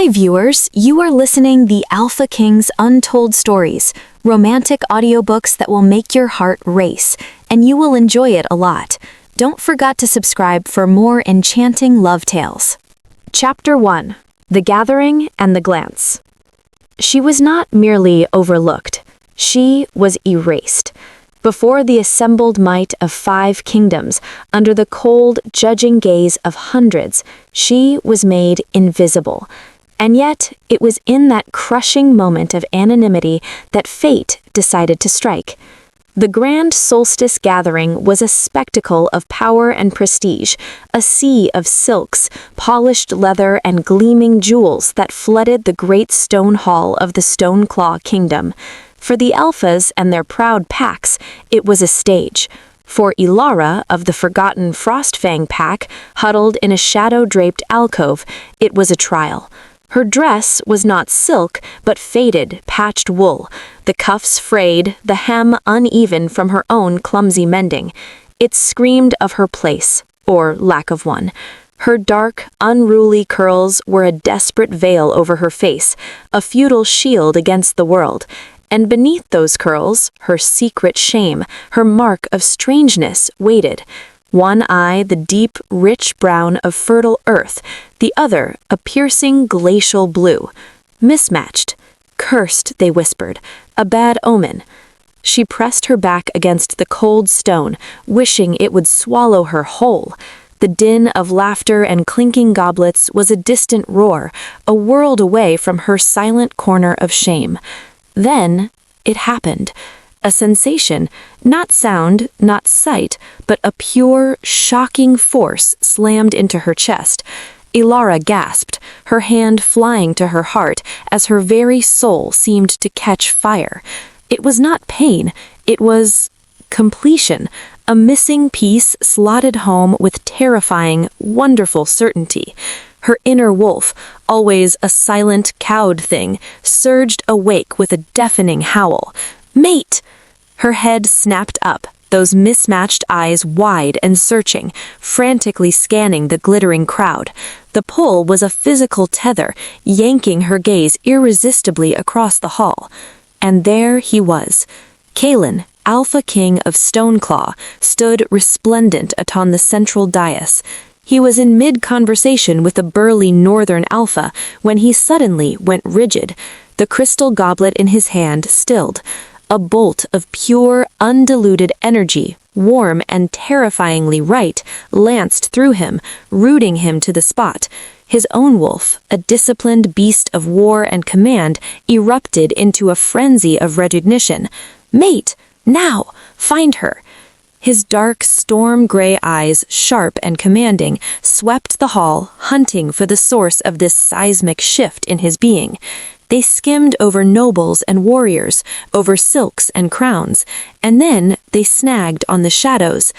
Hi viewers, you are listening the Alpha King's Untold Stories, romantic audiobooks that will make your heart race, and you will enjoy it a lot. Don't forget to subscribe for more enchanting love tales. Chapter 1: The Gathering and the Glance. She was not merely overlooked, she was erased. Before the assembled might of 5 kingdoms, under the cold, judging gaze of hundreds, she was made invisible. And yet, it was in that crushing moment of anonymity that fate decided to strike. The grand solstice gathering was a spectacle of power and prestige, a sea of silks, polished leather, and gleaming jewels that flooded the great stone hall of the Stoneclaw Kingdom. For the Alphas and their proud packs, it was a stage. For Ilara of the forgotten Frostfang pack, huddled in a shadow-draped alcove, it was a trial. Her dress was not silk, but faded, patched wool, the cuffs frayed, the hem uneven from her own clumsy mending. It screamed of her place, or lack of one. Her dark, unruly curls were a desperate veil over her face, a futile shield against the world. And beneath those curls, her secret shame, her mark of strangeness, waited. One eye the deep, rich brown of fertile earth, the other a piercing glacial blue. Mismatched. Cursed, they whispered, a bad omen. She pressed her back against the cold stone, wishing it would swallow her whole. The din of laughter and clinking goblets was a distant roar, a world away from her silent corner of shame. Then it happened. A sensation, not sound, not sight, but a pure, shocking force slammed into her chest. Ilara gasped, her hand flying to her heart as her very soul seemed to catch fire. It was not pain, it was completion, a missing piece slotted home with terrifying, wonderful certainty. Her inner wolf, always a silent, cowed thing, surged awake with a deafening howl. Mate! Her head snapped up, those mismatched eyes wide and searching, frantically scanning the glittering crowd. The pull was a physical tether, yanking her gaze irresistibly across the hall. And there he was. Kalen, Alpha King of Stoneclaw, stood resplendent atop the central dais. He was in mid-conversation with a burly northern alpha when he suddenly went rigid, the crystal goblet in his hand stilled. A bolt of pure, undiluted energy, warm and terrifyingly right, lanced through him, rooting him to the spot. His own wolf, a disciplined beast of war and command, erupted into a frenzy of recognition. Mate! Now! Find her! His dark, storm-gray eyes, sharp and commanding, swept the hall, hunting for the source of this seismic shift in his being. They skimmed over nobles and warriors, over silks and crowns, and then they snagged on the shadows.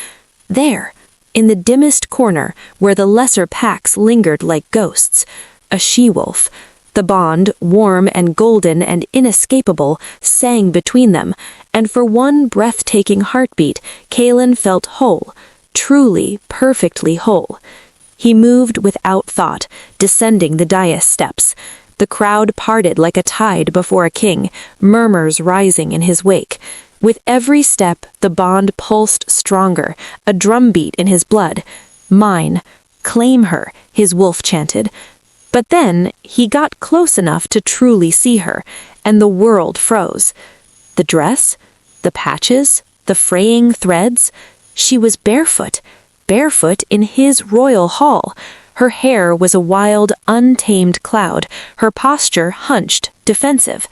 There, in the dimmest corner, where the lesser packs lingered like ghosts, a she-wolf. The bond, warm and golden and inescapable, sang between them, and for one breathtaking heartbeat, Kalen felt whole, truly, perfectly whole. He moved without thought, descending the dais steps. The crowd parted like a tide before a king, murmurs rising in his wake. With every step, the bond pulsed stronger, a drumbeat in his blood. Mine, claim her, his wolf chanted. But then he got close enough to truly see her, and the world froze. The dress, the patches, the fraying threads. She was barefoot in his royal hall. Her hair was a wild, untamed cloud, her posture hunched, defensive.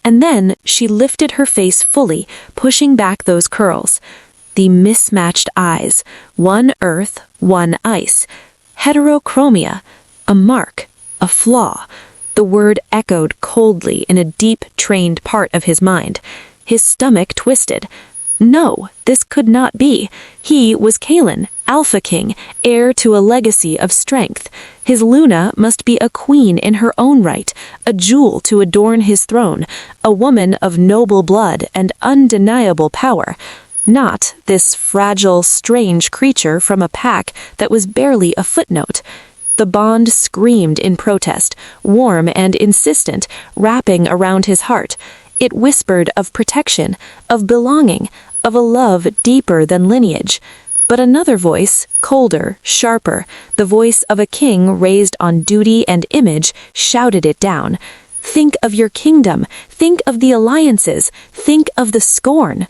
And then she lifted her face fully, pushing back those curls. The mismatched eyes, one earth, one ice. Heterochromia, a mark, a flaw. The word echoed coldly in a deep, trained part of his mind. His stomach twisted. No, this could not be. He was Kalen, Alpha King, heir to a legacy of strength. His Luna must be a queen in her own right, a jewel to adorn his throne, a woman of noble blood and undeniable power. Not this fragile, strange creature from a pack that was barely a footnote. The bond screamed in protest, warm and insistent, wrapping around his heart. It whispered of protection, of belonging, of a love deeper than lineage. But another voice, colder, sharper, the voice of a king raised on duty and image, shouted it down. Think of your kingdom. Think of the alliances. Think of the scorn.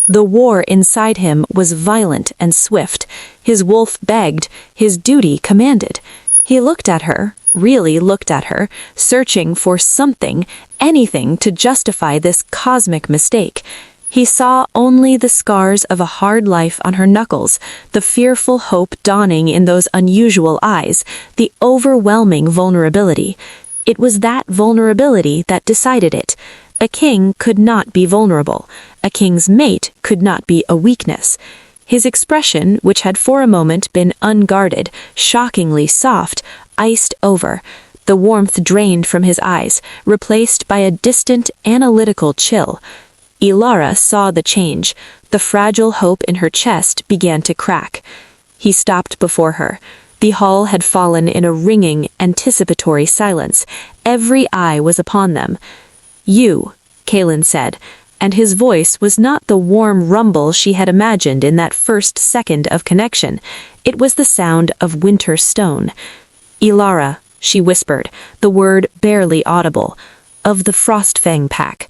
The war inside him was violent and swift. His wolf begged, his duty commanded. He looked at her, really looked at her, searching for something, anything to justify this cosmic mistake. He saw only the scars of a hard life on her knuckles, the fearful hope dawning in those unusual eyes, the overwhelming vulnerability. It was that vulnerability that decided it. A king could not be vulnerable. A king's mate could not be a weakness. His expression, which had for a moment been unguarded, shockingly soft, iced over. The warmth drained from his eyes, replaced by a distant, analytical chill. Ilara saw the change. The fragile hope in her chest began to crack. He stopped before her. The hall had fallen in a ringing, anticipatory silence. Every eye was upon them. "You," Kaelin said, and his voice was not the warm rumble she had imagined in that first second of connection. It was the sound of winter stone. "Ilara," she whispered, the word barely audible, "of the Frostfang pack."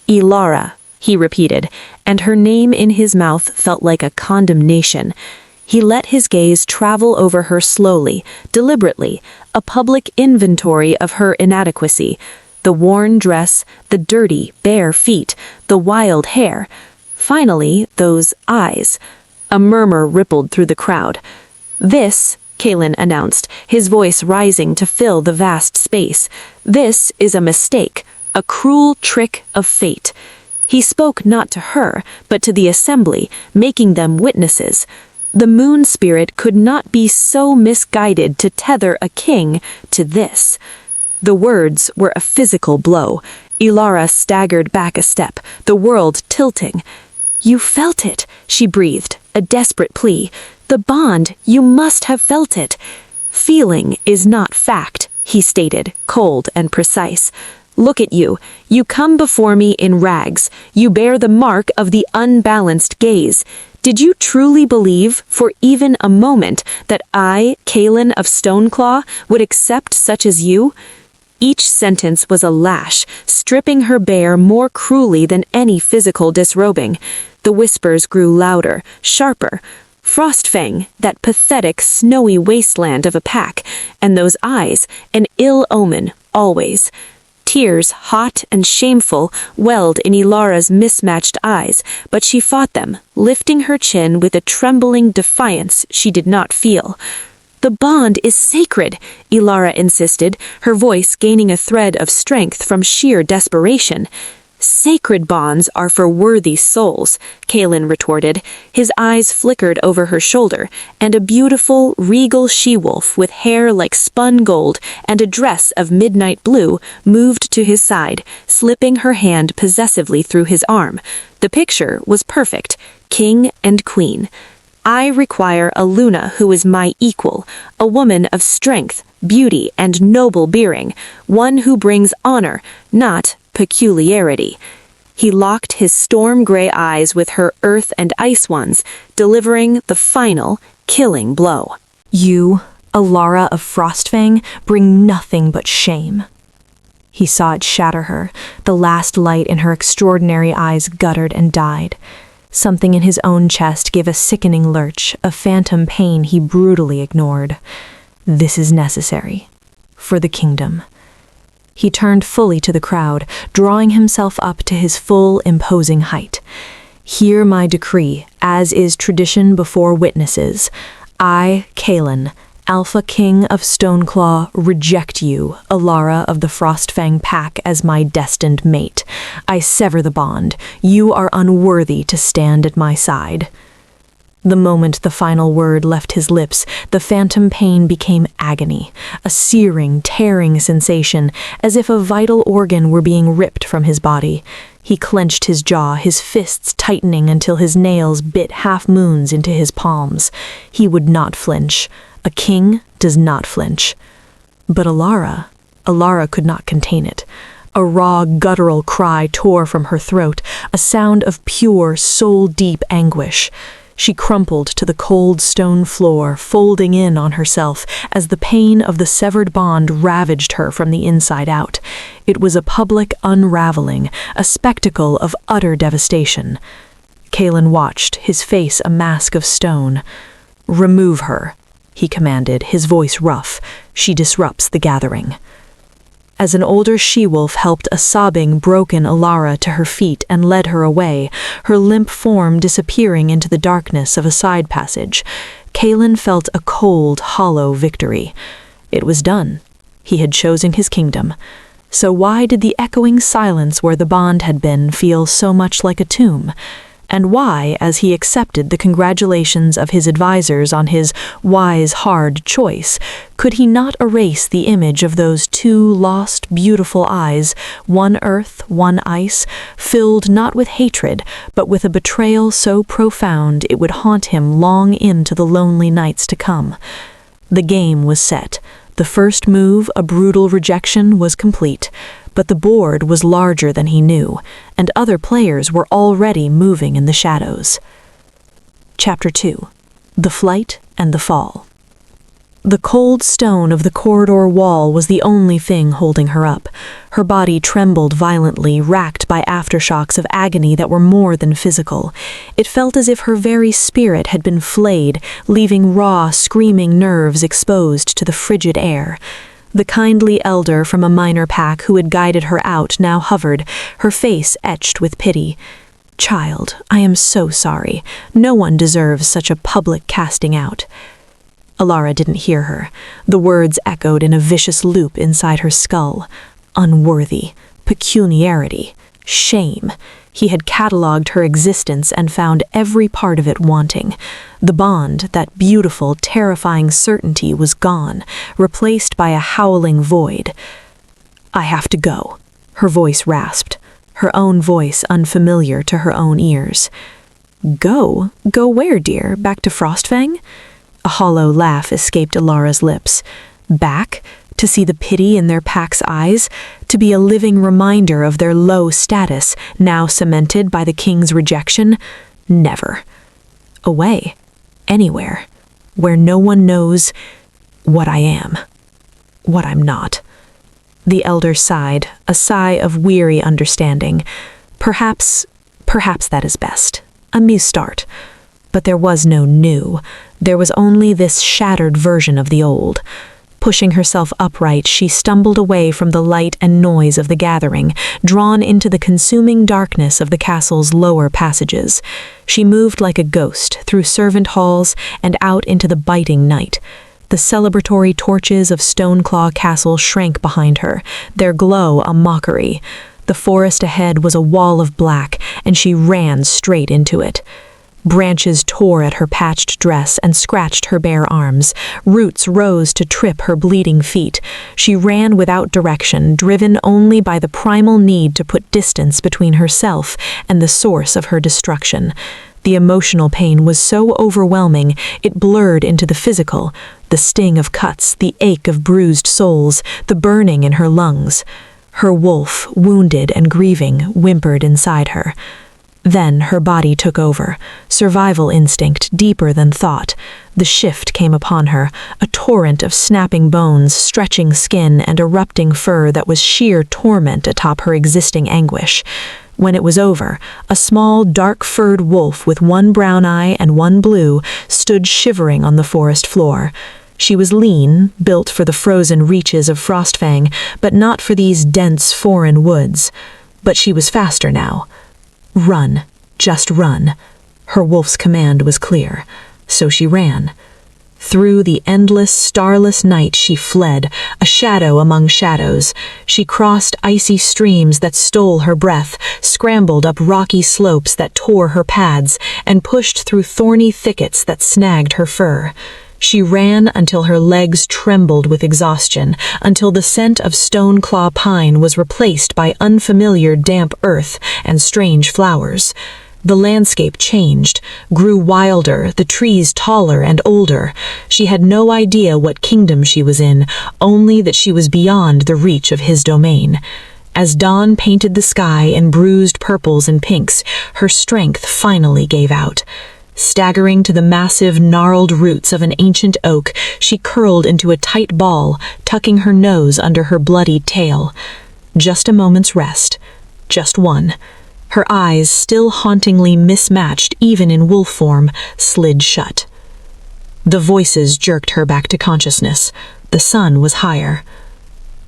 "Ilara," he repeated, and her name in his mouth felt like a condemnation. He let his gaze travel over her slowly, deliberately, a public inventory of her inadequacy. The worn dress, the dirty, bare feet, the wild hair. Finally, those eyes. A murmur rippled through the crowd. "This," Kaelin announced, his voice rising to fill the vast space, "this is a mistake, a cruel trick of fate." He spoke not to her, but to the assembly, making them witnesses. The moon spirit could not be so misguided to tether a king to this. The words were a physical blow. Ilara staggered back a step, the world tilting. "You felt it," she breathed, a desperate plea. "The bond, you must have felt it." "Feeling is not fact," he stated, cold and precise. "Look at you. You come before me in rags. You bear the mark of the unbalanced gaze. Did you truly believe, for even a moment, that I, Kaelin of Stoneclaw, would accept such as you?" Each sentence was a lash, stripping her bare more cruelly than any physical disrobing. The whispers grew louder, sharper. Frostfang, that pathetic, snowy wasteland of a pack, and those eyes, an ill omen, always. Tears, hot and shameful, welled in Ilara's mismatched eyes, but she fought them, lifting her chin with a trembling defiance she did not feel. "The bond is sacred," Ilara insisted, her voice gaining a thread of strength from sheer desperation. "Sacred bonds are for worthy souls," Kaelin retorted. His eyes flickered over her shoulder, and a beautiful, regal she-wolf with hair like spun gold and a dress of midnight blue moved to his side, slipping her hand possessively through his arm. The picture was perfect, king and queen. "I require a Luna who is my equal, a woman of strength, beauty, and noble bearing, one who brings honor, not peculiarity." He locked his storm-gray eyes with her earth and ice ones, delivering the final, killing blow. "You, Ilara of Frostfang, bring nothing but shame." He saw it shatter her, the last light in her extraordinary eyes guttered and died. Something in his own chest gave a sickening lurch, a phantom pain he brutally ignored. This is necessary. For the kingdom. He turned fully to the crowd, drawing himself up to his full, imposing height. "Hear my decree, as is tradition before witnesses. I, Kaelin, Alpha King of Stoneclaw, reject you, Ilara of the Frostfang pack, as my destined mate. I sever the bond. You are unworthy to stand at my side." The moment the final word left his lips, the phantom pain became agony, a searing, tearing sensation, as if a vital organ were being ripped from his body. He clenched his jaw, his fists tightening until his nails bit half-moons into his palms. He would not flinch. A king does not flinch. But Alara could not contain it. A raw, guttural cry tore from her throat, a sound of pure, soul-deep anguish. She crumpled to the cold stone floor, folding in on herself as the pain of the severed bond ravaged her from the inside out. It was a public unraveling, a spectacle of utter devastation. Kalen watched, his face a mask of stone. "Remove her," he commanded, his voice rough. "She disrupts the gathering." As an older she-wolf helped a sobbing, broken Alara to her feet and led her away, her limp form disappearing into the darkness of a side passage, Kalen felt a cold, hollow victory. It was done. He had chosen his kingdom. So why did the echoing silence where the bond had been feel so much like a tomb? And why, as he accepted the congratulations of his advisors on his wise, hard choice, could he not erase the image of those two lost, beautiful eyes, one earth, one ice, filled not with hatred, but with a betrayal so profound it would haunt him long into the lonely nights to come? The game was set. The first move, a brutal rejection, was complete. But the board was larger than he knew, and other players were already moving in the shadows. Chapter 2. The Flight and the Fall. The cold stone of the corridor wall was the only thing holding her up. Her body trembled violently, racked by aftershocks of agony that were more than physical. It felt as if her very spirit had been flayed, leaving raw, screaming nerves exposed to the frigid air. The kindly elder from a minor pack who had guided her out now hovered, her face etched with pity. "Child, I am so sorry. No one deserves such a public casting out." Alara didn't hear her. The words echoed in a vicious loop inside her skull. Unworthy, pecuniarity, shame. He had catalogued her existence and found every part of it wanting. The bond, that beautiful, terrifying certainty, was gone, replaced by a howling void. "I have to go," her voice rasped, her own voice unfamiliar to her own ears. "Go? Go where, dear? Back to Frostfang?" A hollow laugh escaped Alara's lips. "Back? To see the pity in their pack's eyes? To be a living reminder of their low status, now cemented by the king's rejection? Never. Away. Anywhere. Where no one knows what I am. What I'm not." The elder sighed, a sigh of weary understanding. Perhaps that is best. A new start. But there was no new. There was only this shattered version of the old. Pushing herself upright, she stumbled away from the light and noise of the gathering, drawn into the consuming darkness of the castle's lower passages. She moved like a ghost through servant halls and out into the biting night. The celebratory torches of Stoneclaw Castle shrank behind her, their glow a mockery. The forest ahead was a wall of black, and she ran straight into it. Branches tore at her patched dress and scratched her bare arms. Roots rose to trip her bleeding feet. She ran without direction, driven only by the primal need to put distance between herself and the source of her destruction. The emotional pain was so overwhelming, it blurred into the physical, the sting of cuts, the ache of bruised soles, the burning in her lungs. Her wolf, wounded and grieving, whimpered inside her. Then her body took over, survival instinct deeper than thought. The shift came upon her, a torrent of snapping bones, stretching skin, and erupting fur that was sheer torment atop her existing anguish. When it was over, a small, dark-furred wolf with one brown eye and one blue stood shivering on the forest floor. She was lean, built for the frozen reaches of Frostfang, but not for these dense foreign woods. But she was faster now. Run, just run. Her wolf's command was clear, so she ran. Through the endless, starless night she fled, a shadow among shadows. She crossed icy streams that stole her breath, scrambled up rocky slopes that tore her pads, and pushed through thorny thickets that snagged her fur. She ran until her legs trembled with exhaustion, until the scent of Stoneclaw pine was replaced by unfamiliar damp earth and strange flowers. The landscape changed, grew wilder, the trees taller and older. She had no idea what kingdom she was in, only that she was beyond the reach of his domain. As dawn painted the sky in bruised purples and pinks, her strength finally gave out. Staggering to the massive, gnarled roots of an ancient oak, she curled into a tight ball, tucking her nose under her bloodied tail. Just a moment's rest. Just one. Her eyes, still hauntingly mismatched even in wolf form, slid shut. The voices jerked her back to consciousness. The sun was higher.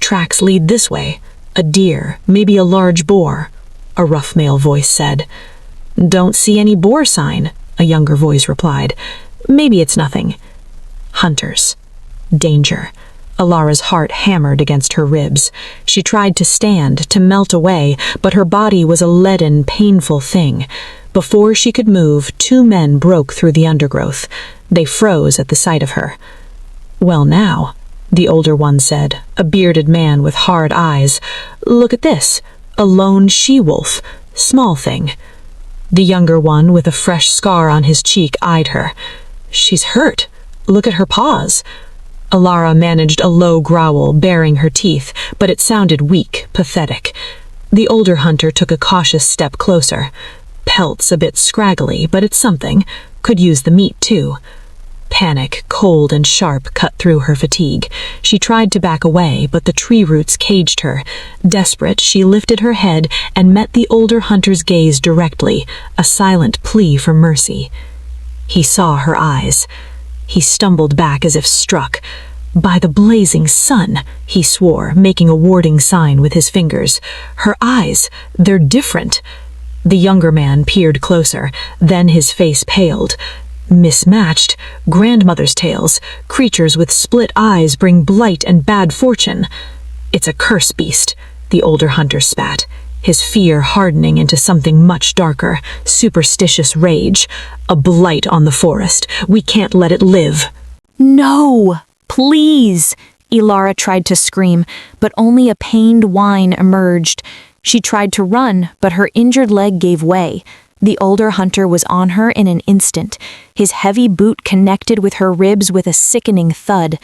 "Tracks lead this way. A deer, maybe a large boar," a rough male voice said. "Don't see any boar sign," a younger voice replied. "Maybe it's nothing." Hunters. Danger. Alara's heart hammered against her ribs. She tried to stand, to melt away, but her body was a leaden, painful thing. Before she could move, two men broke through the undergrowth. They froze at the sight of her. "Well now," the older one said, a bearded man with hard eyes. "Look at this. A lone she-wolf. Small thing." The younger one, with a fresh scar on his cheek, eyed her. "She's hurt. Look at her paws." Alara managed a low growl, baring her teeth, but it sounded weak, pathetic. The older hunter took a cautious step closer. Pelts a bit scraggly, but it's something. Could use the meat, too. Panic, cold and sharp, cut through her fatigue. She tried to back away, but the tree roots caged her. Desperate, she lifted her head and met the older hunter's gaze directly, a silent plea for mercy. He saw her eyes. He stumbled back as if struck. "By the blazing sun," he swore, making a warding sign with his fingers. "Her eyes, they're different." The younger man peered closer, then his face paled. "Mismatched. Grandmother's tales. Creatures with split eyes bring blight and bad fortune." "It's a curse beast," the older hunter spat, his fear hardening into something much darker, superstitious rage. "A blight on the forest. We can't let it live." "No, please!" Ilara tried to scream, but only a pained whine emerged. She tried to run, but her injured leg gave way. The older hunter was on her in an instant. His heavy boot connected with her ribs with a sickening thud.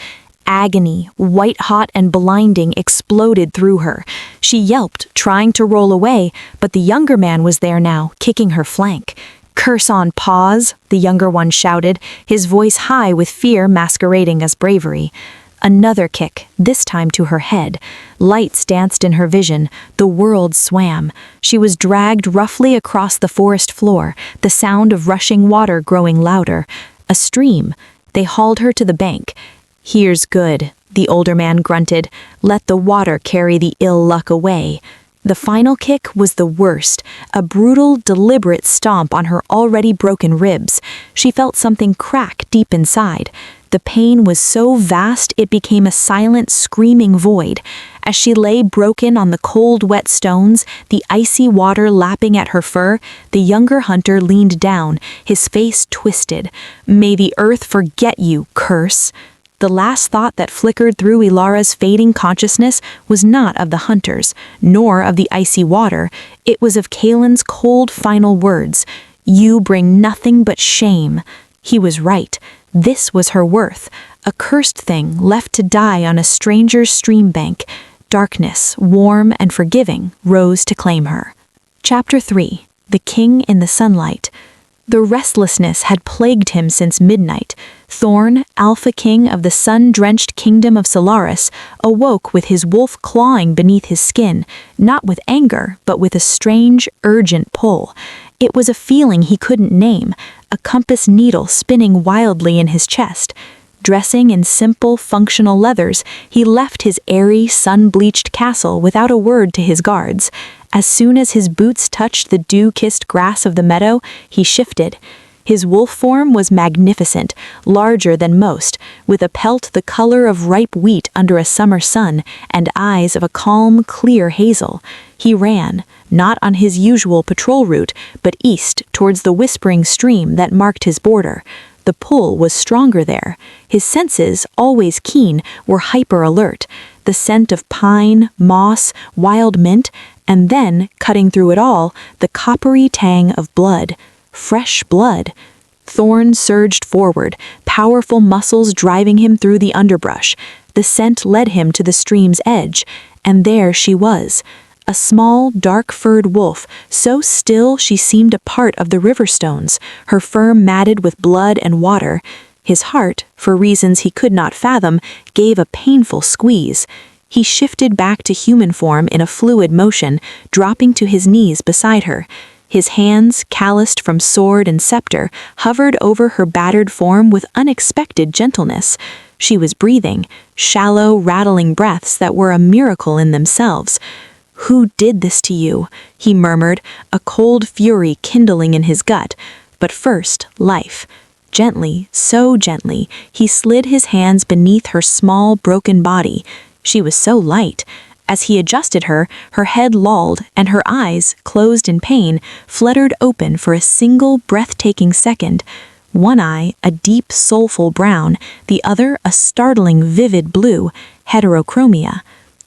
Agony, white-hot and blinding, exploded through her. She yelped, trying to roll away, but the younger man was there now, kicking her flank. "Curse on paws," the younger one shouted, his voice high with fear masquerading as bravery. Another kick, this time to her head. Lights danced in her vision. The world swam. She was dragged roughly across the forest floor, the sound of rushing water growing louder. A stream. They hauled her to the bank. "Here's good," the older man grunted. "Let the water carry the ill luck away." The final kick was the worst, a brutal, deliberate stomp on her already broken ribs. She felt something crack deep inside. The pain was so vast it became a silent, screaming void. As she lay broken on the cold, wet stones, the icy water lapping at her fur, the younger hunter leaned down, his face twisted. "May the earth forget you, curse!" The last thought that flickered through Ilara's fading consciousness was not of the hunters, nor of the icy water. It was of Kalen's cold final words. "You bring nothing but shame." He was right. This was her worth, a cursed thing left to die on a stranger's stream bank. Darkness, warm and forgiving, rose to claim her. Chapter 3. The King in the Sunlight. The restlessness had plagued him since midnight. Thorn, Alpha King of the sun-drenched kingdom of Solaris, awoke with his wolf clawing beneath his skin, not with anger, but with a strange, urgent pull. It was a feeling he couldn't name, a compass needle spinning wildly in his chest. Dressing in simple, functional leathers, he left his airy, sun-bleached castle without a word to his guards. As soon as his boots touched the dew-kissed grass of the meadow, he shifted. His wolf form was magnificent, larger than most, with a pelt the color of ripe wheat under a summer sun and eyes of a calm, clear hazel. He ran, not on his usual patrol route, but east towards the whispering stream that marked his border. The pull was stronger there. His senses, always keen, were hyper-alert. The scent of pine, moss, wild mint, And then, cutting through it all, the coppery tang of blood. Fresh blood. Thorn surged forward, powerful muscles driving him through the underbrush. The scent led him to the stream's edge, and there she was. A small, dark-furred wolf, so still she seemed a part of the river stones, her fur matted with blood and water. His heart, for reasons he could not fathom, gave a painful squeeze. He shifted back to human form in a fluid motion, dropping to his knees beside her. His hands, calloused from sword and scepter, hovered over her battered form with unexpected gentleness. She was breathing, shallow, rattling breaths that were a miracle in themselves. "Who did this to you?" he murmured, a cold fury kindling in his gut. But first, life. Gently, so gently, he slid his hands beneath her small, broken body. She was so light. As he adjusted her, her head lolled, and her eyes, closed in pain, fluttered open for a single breathtaking second. One eye, a deep, soulful brown, the other a startling, vivid blue, heterochromia.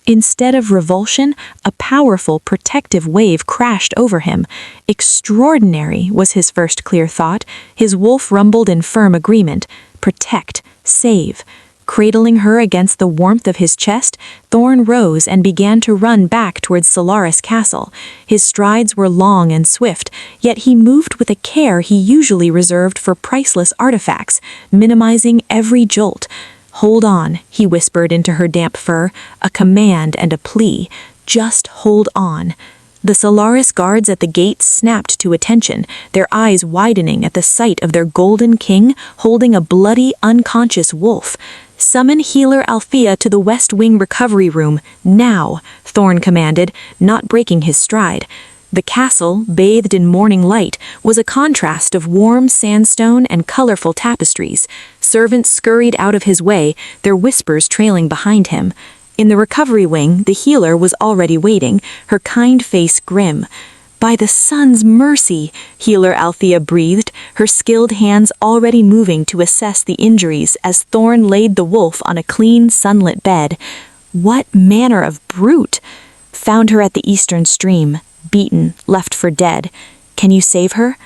Instead of revulsion, a powerful, protective wave crashed over him. Extraordinary, was his first clear thought. His wolf rumbled in firm agreement. Protect, save. Cradling her against the warmth of his chest, Thorn rose and began to run back towards Solaris Castle. His strides were long and swift, yet he moved with a care he usually reserved for priceless artifacts, minimizing every jolt. "Hold on," he whispered into her damp fur, a command and a plea. "Just hold on." The Solaris guards at the gate snapped to attention, their eyes widening at the sight of their golden king holding a bloody, unconscious wolf. "Summon healer Althea to the West Wing recovery room, now," Thorn commanded, not breaking his stride. The castle, bathed in morning light, was a contrast of warm sandstone and colorful tapestries. Servants scurried out of his way, their whispers trailing behind him. In the recovery wing, the healer was already waiting, her kind face grim. "By the sun's mercy," healer Althea breathed, her skilled hands already moving to assess the injuries as Thorn laid the wolf on a clean, sunlit bed. What manner of brute? "Found her at the eastern stream, beaten, left for dead. Can you save her?"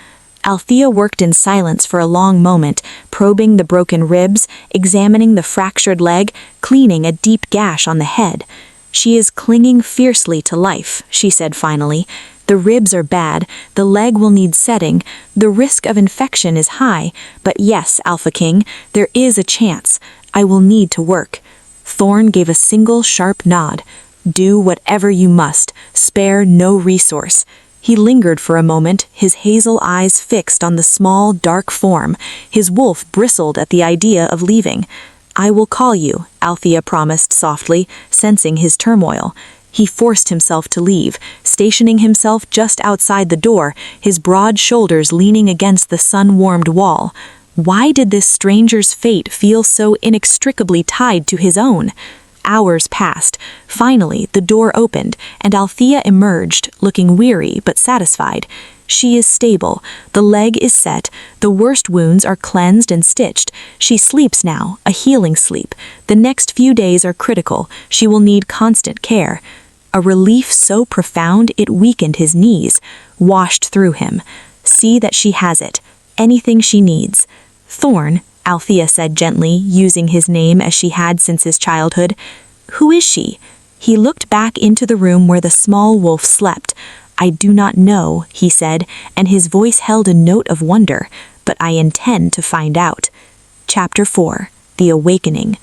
Althea worked in silence for a long moment, probing the broken ribs, examining the fractured leg, cleaning a deep gash on the head. "She is clinging fiercely to life," she said finally. "The ribs are bad, the leg will need setting, the risk of infection is high, but yes, Alphaking, there is a chance. I will need to work." Thorn gave a single sharp nod. "Do whatever you must, spare no resource." He lingered for a moment, his hazel eyes fixed on the small, dark form. His wolf bristled at the idea of leaving. "I will call you," Althea promised softly, sensing his turmoil. He forced himself to leave, stationing himself just outside the door, his broad shoulders leaning against the sun-warmed wall. Why did this stranger's fate feel so inextricably tied to his own? Hours passed. Finally, the door opened, and Althea emerged, looking weary but satisfied. She is stable, the leg is set, the worst wounds are cleansed and stitched. She sleeps now, a healing sleep. The next few days are critical, she will need constant care. A relief so profound it weakened his knees, washed through him. See that she has it, anything she needs. "Thorn," Althea said gently, using his name as she had since his childhood. "Who is she?" He looked back into the room where the small wolf slept. "I do not know," he said, and his voice held a note of wonder, "but I intend to find out." Chapter 4. The Awakening.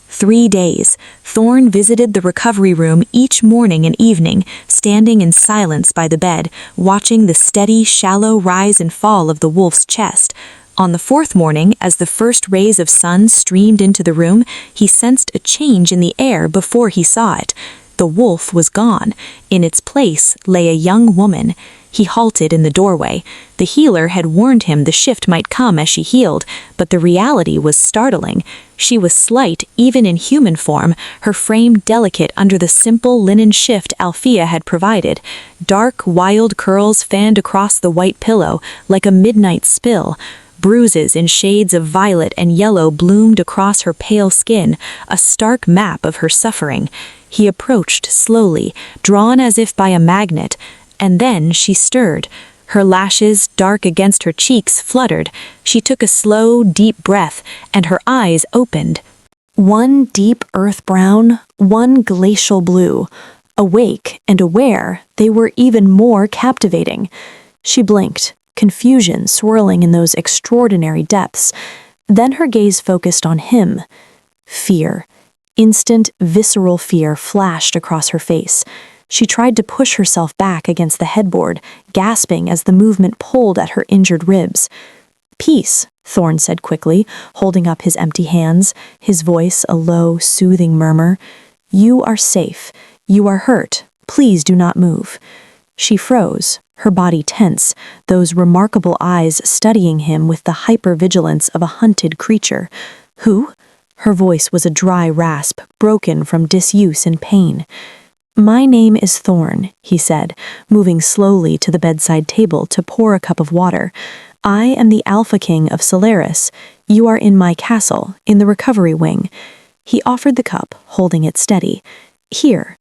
3 days. Thorn visited the recovery room each morning and evening, standing in silence by the bed, watching the steady, shallow rise and fall of the wolf's chest. On the 4th morning, as the first rays of sun streamed into the room, he sensed a change in the air before he saw it. The wolf was gone. In its place lay a young woman. He halted in the doorway. The healer had warned him the shift might come as she healed, but the reality was startling. She was slight even in human form, her frame delicate under the simple linen shift Althea had provided. Dark, wild curls fanned across the white pillow like a midnight spill. Bruises in shades of violet and yellow bloomed across her pale skin, a stark map of her suffering. He approached slowly, drawn as if by a magnet, and then she stirred. Her lashes, dark against her cheeks, fluttered. She took a slow, deep breath, and her eyes opened. One deep earth brown, one glacial blue. Awake and aware, they were even more captivating. She blinked, confusion swirling in those extraordinary depths. Then her gaze focused on him. Fear. Instant, visceral fear flashed across her face. She tried to push herself back against the headboard, gasping as the movement pulled at her injured ribs. "Peace," Thorn said quickly, holding up his empty hands, his voice a low, soothing murmur. "You are safe. You are hurt. Please do not move." She froze, her body tense, those remarkable eyes studying him with the hypervigilance of a hunted creature. "Who?" Her voice was a dry rasp, broken from disuse and pain. "My name is Thorn," he said, moving slowly to the bedside table to pour a cup of water. "I am the alphaking of Solaris. You are in my castle, in the recovery wing." He offered the cup, holding it steady. "Here."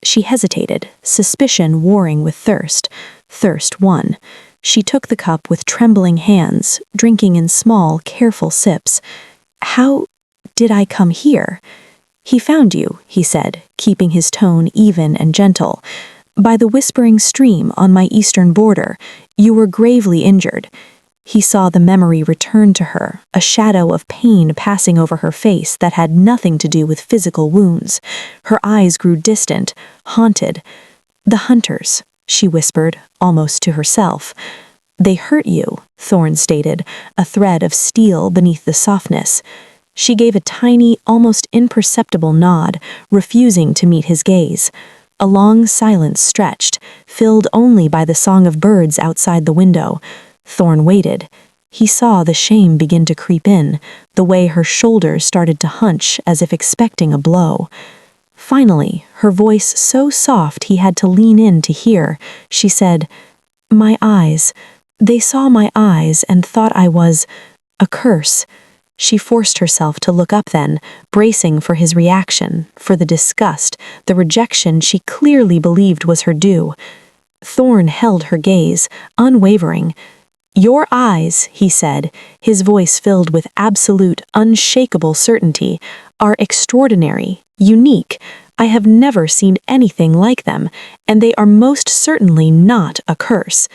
She hesitated, suspicion warring with thirst. Thirst won. She took the cup with trembling hands, drinking in small, careful sips. "How did I come here?" "He found you," he said, keeping his tone even and gentle. "By the whispering stream on my eastern border. You were gravely injured." He saw the memory return to her, a shadow of pain passing over her face that had nothing to do with physical wounds. Her eyes grew distant, haunted. "The hunters," she whispered, almost to herself. "They hurt you," Thorn stated, a thread of steel beneath the softness. She gave a tiny, almost imperceptible nod, refusing to meet his gaze. A long silence stretched, filled only by the song of birds outside the window. Thorn waited. He saw the shame begin to creep in, the way her shoulders started to hunch as if expecting a blow. Finally, her voice so soft he had to lean in to hear, she said, "My eyes. They saw my eyes and thought I was a curse." She forced herself to look up then, bracing for his reaction, for the disgust, the rejection she clearly believed was her due. Thorn held her gaze, unwavering. "Your eyes," he said, his voice filled with absolute, unshakable certainty, "are extraordinary, unique. I have never seen anything like them, and they are most certainly not a curse."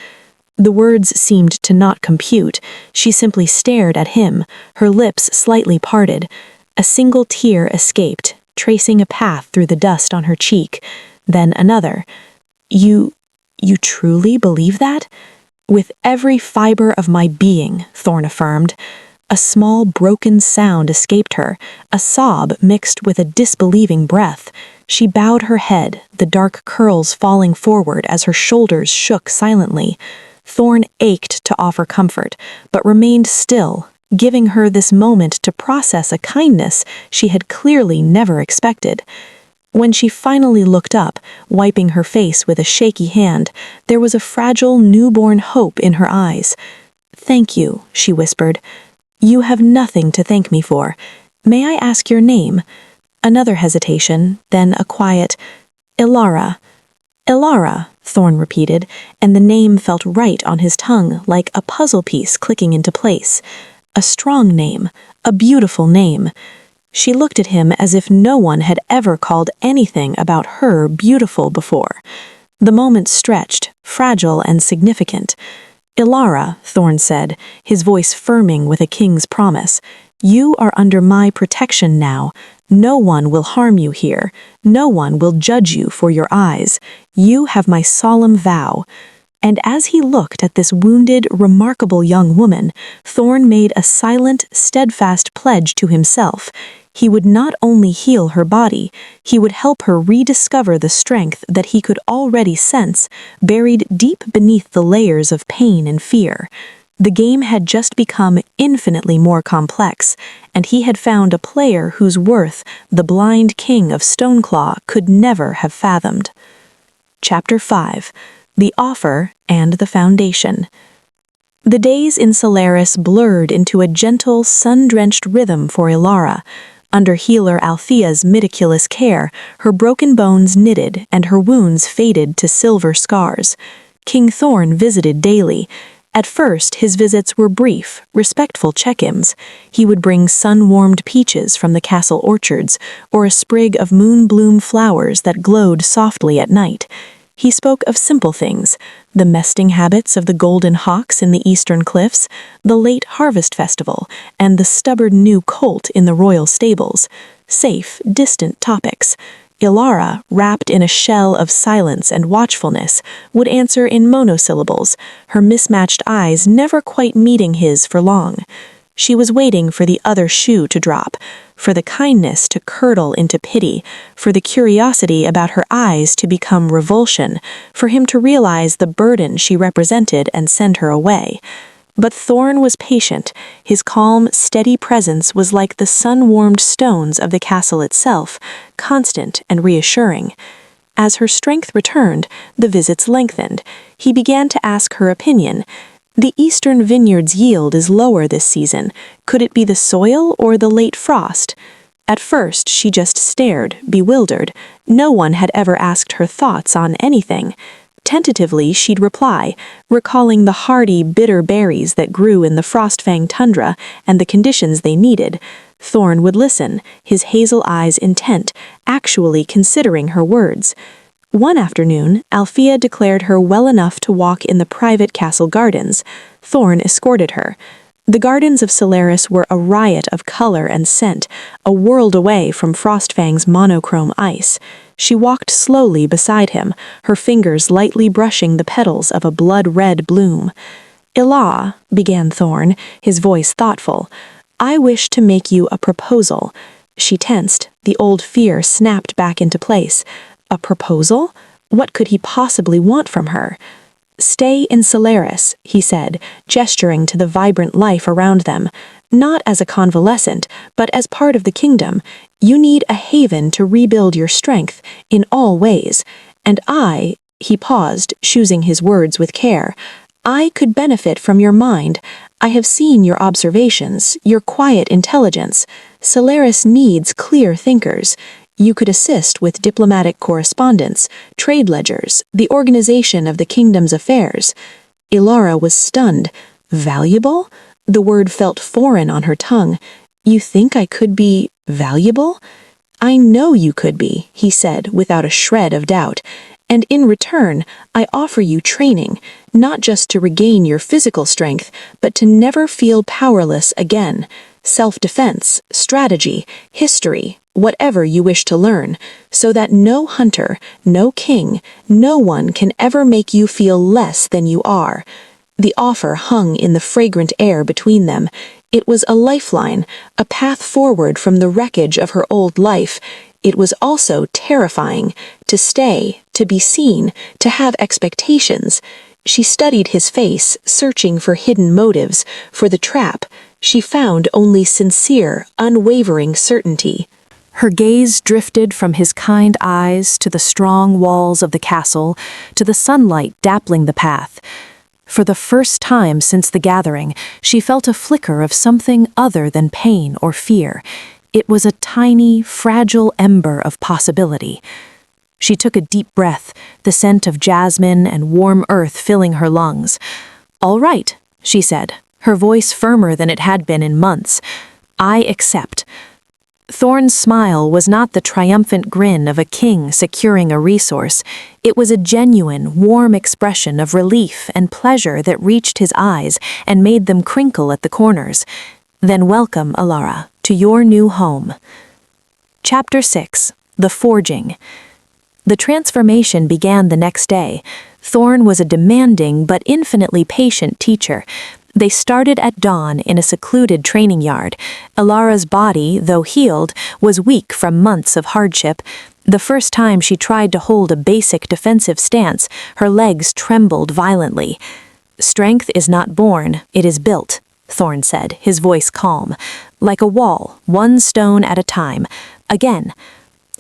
The words seemed to not compute. She simply stared at him, her lips slightly parted. A single tear escaped, tracing a path through the dust on her cheek. Then another. You truly believe that?" "With every fiber of my being," Thorn affirmed. A small, broken sound escaped her, a sob mixed with a disbelieving breath. She bowed her head, the dark curls falling forward as her shoulders shook silently. Thorn ached to offer comfort, but remained still, giving her this moment to process a kindness she had clearly never expected. When she finally looked up, wiping her face with a shaky hand, there was a fragile, newborn hope in her eyes. "Thank you," she whispered. "You have nothing to thank me for. May I ask your name?" Another hesitation, then a quiet, "Ilara." "Ilara," Thorn repeated, and the name felt right on his tongue, like a puzzle piece clicking into place. A strong name, a beautiful name. She looked at him as if no one had ever called anything about her beautiful before. The moment stretched, fragile and significant. "Ilara," Thorn said, his voice firming with a king's promise, "you are under my protection now. No one will harm you here. No one will judge you for your eyes. You have my solemn vow." And as he looked at this wounded, remarkable young woman, Thorn made a silent, steadfast pledge to himself. He would not only heal her body, he would help her rediscover the strength that he could already sense, buried deep beneath the layers of pain and fear. The game had just become infinitely more complex, and he had found a player whose worth the blind king of Stoneclaw could never have fathomed. Chapter 5. The Offer and the Foundation. The days in Solaris blurred into a gentle, sun-drenched rhythm for Ilara. Under healer Althea's meticulous care, her broken bones knitted and her wounds faded to silver scars. King Thorn visited daily. At first, his visits were brief, respectful check-ins. He would bring sun-warmed peaches from the castle orchards, or a sprig of moon-bloom flowers that glowed softly at night. He spoke of simple things, the nesting habits of the golden hawks in the eastern cliffs, the late harvest festival, and the stubborn new colt in the royal stables. Safe, distant topics. Ilara, wrapped in a shell of silence and watchfulness, would answer in monosyllables, her mismatched eyes never quite meeting his for long. She was waiting for the other shoe to drop, for the kindness to curdle into pity, for the curiosity about her eyes to become revulsion, for him to realize the burden she represented and send her away. But Thorn was patient. His calm, steady presence was like the sun-warmed stones of the castle itself, constant and reassuring. As her strength returned, the visits lengthened. He began to ask her opinion. The eastern vineyard's yield is lower this season. Could it be the soil or the late frost? At first, she just stared, bewildered. No one had ever asked her thoughts on anything. Tentatively, she'd reply, recalling the hardy, bitter berries that grew in the Frostfang tundra and the conditions they needed. Thorn would listen, his hazel eyes intent, actually considering her words. One afternoon, Althea declared her well enough to walk in the private castle gardens. Thorn escorted her. The gardens of Solaris were a riot of color and scent, a world away from Frostfang's monochrome ice. She walked slowly beside him, her fingers lightly brushing the petals of a blood-red bloom. "Ilah," began Thorn, his voice thoughtful, "I wish to make you a proposal." She tensed, the old fear snapped back into place. A proposal? What could he possibly want from her? "Stay in Solaris," he said, gesturing to the vibrant life around them. "Not as a convalescent, but as part of the kingdom. You need a haven to rebuild your strength, in all ways. And he paused, choosing his words with care, "I could benefit from your mind. I have seen your observations, your quiet intelligence. Solaris needs clear thinkers. You could assist with diplomatic correspondence, trade ledgers, the organization of the kingdom's affairs." Ilara was stunned. Valuable? The word felt foreign on her tongue. "You think I could be valuable?" "I know you could be," he said without a shred of doubt. "And in return, I offer you training, not just to regain your physical strength, but to never feel powerless again. Self-defense, strategy, history, whatever you wish to learn, so that no hunter, no king, no one can ever make you feel less than you are." The offer hung in the fragrant air between them. It was a lifeline, a path forward from the wreckage of her old life. It was also terrifying, to stay, to be seen, to have expectations. She studied his face, searching for hidden motives, for the trap. She found only sincere, unwavering certainty. Her gaze drifted from his kind eyes to the strong walls of the castle, to the sunlight dappling the path. For the first time since the gathering, she felt a flicker of something other than pain or fear. It was a tiny, fragile ember of possibility. She took a deep breath, the scent of jasmine and warm earth filling her lungs. "All right," she said, her voice firmer than it had been in months. "I accept." Thorn's smile was not the triumphant grin of a king securing a resource. It was a genuine, warm expression of relief and pleasure that reached his eyes and made them crinkle at the corners. "Then welcome, Ilara, to your new home." Chapter 6. The Forging. The transformation began the next day. Thorn was a demanding but infinitely patient teacher. They started at dawn in a secluded training yard. Ilara's body, though healed, was weak from months of hardship. The first time she tried to hold a basic defensive stance, her legs trembled violently. "Strength is not born, it is built," Thorn said, his voice calm. "Like a wall, one stone at a time. Again."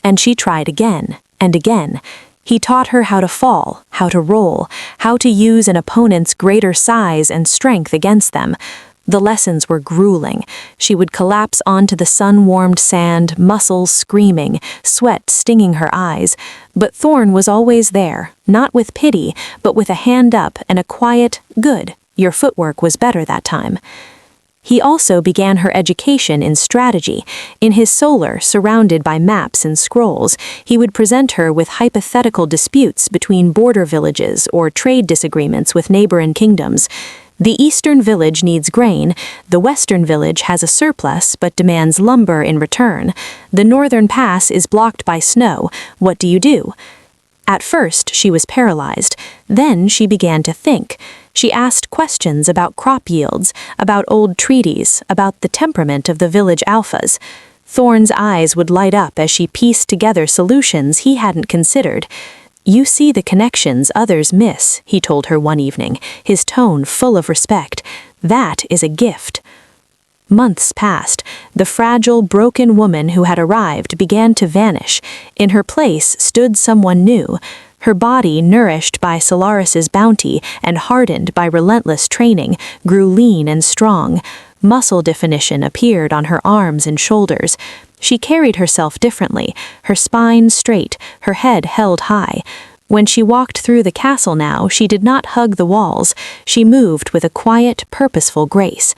And she tried again, and again. He taught her how to fall, how to roll, how to use an opponent's greater size and strength against them. The lessons were grueling. She would collapse onto the sun-warmed sand, muscles screaming, sweat stinging her eyes. But Thorn was always there, not with pity, but with a hand up and a quiet, "Good, your footwork was better that time." He also began her education in strategy. In his solar, surrounded by maps and scrolls, he would present her with hypothetical disputes between border villages or trade disagreements with neighboring kingdoms. The eastern village needs grain, the western village has a surplus but demands lumber in return. The northern pass is blocked by snow. What do you do? At first, she was paralyzed. Then she began to think. She asked questions about crop yields, about old treaties, about the temperament of the village alphas. Thorn's eyes would light up as she pieced together solutions he hadn't considered. "You see the connections others miss," he told her one evening, his tone full of respect. "That is a gift." Months passed. The fragile, broken woman who had arrived began to vanish. In her place stood someone new. Her body, nourished by Solaris's bounty and hardened by relentless training, grew lean and strong. Muscle definition appeared on her arms and shoulders. She carried herself differently, her spine straight, her head held high. When she walked through the castle now, she did not hug the walls. She moved with a quiet, purposeful grace.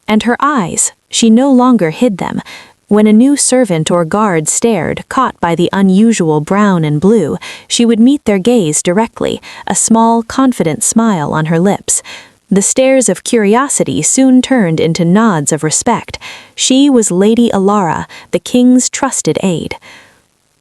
And her eyes, she no longer hid them. When a new servant or guard stared, caught by the unusual brown and blue, she would meet their gaze directly, a small, confident smile on her lips. The stares of curiosity soon turned into nods of respect. She was Lady Alara, the king's trusted aide.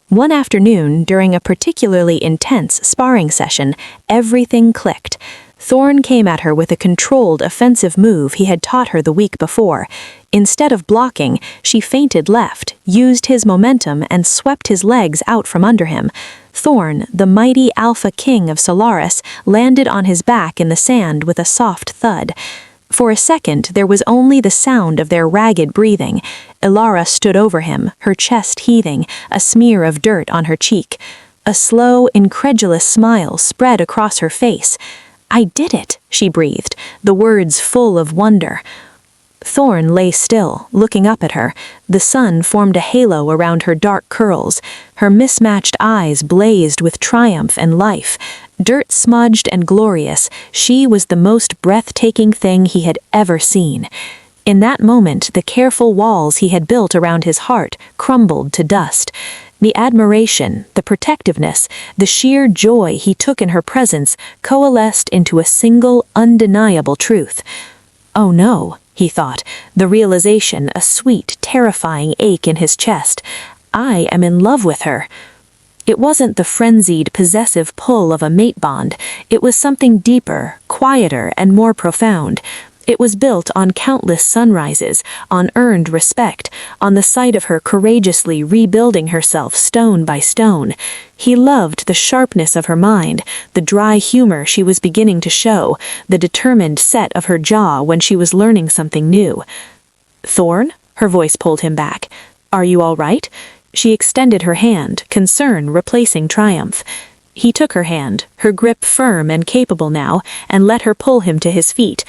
One afternoon, during a particularly intense sparring session, everything clicked. Thorn came at her with a controlled offensive move he had taught her the week before. Instead of blocking, she feinted left, used his momentum, and swept his legs out from under him. Thorn, the mighty alpha king of Solaris, landed on his back in the sand with a soft thud. For a second, there was only the sound of their ragged breathing. Alara stood over him, her chest heaving, a smear of dirt on her cheek. A slow, incredulous smile spread across her face. "I did it," she breathed, the words full of wonder. Thorn lay still, looking up at her. The sun formed a halo around her dark curls. Her mismatched eyes blazed with triumph and life. Dirt-smudged and glorious, she was the most breathtaking thing he had ever seen. In that moment, the careful walls he had built around his heart crumbled to dust. The admiration, the protectiveness, the sheer joy he took in her presence coalesced into a single, undeniable truth. "Oh no," he thought, the realization a sweet, terrifying ache in his chest. "I am in love with her." It wasn't the frenzied, possessive pull of a mate bond. It was something deeper, quieter, and more profound. It was built on countless sunrises, on earned respect, on the sight of her courageously rebuilding herself stone by stone. He loved the sharpness of her mind, the dry humor she was beginning to show, the determined set of her jaw when she was learning something new. "Thorn?" Her voice pulled him back. "Are you all right?" She extended her hand, concern replacing triumph. He took her hand, her grip firm and capable now, and let her pull him to his feet.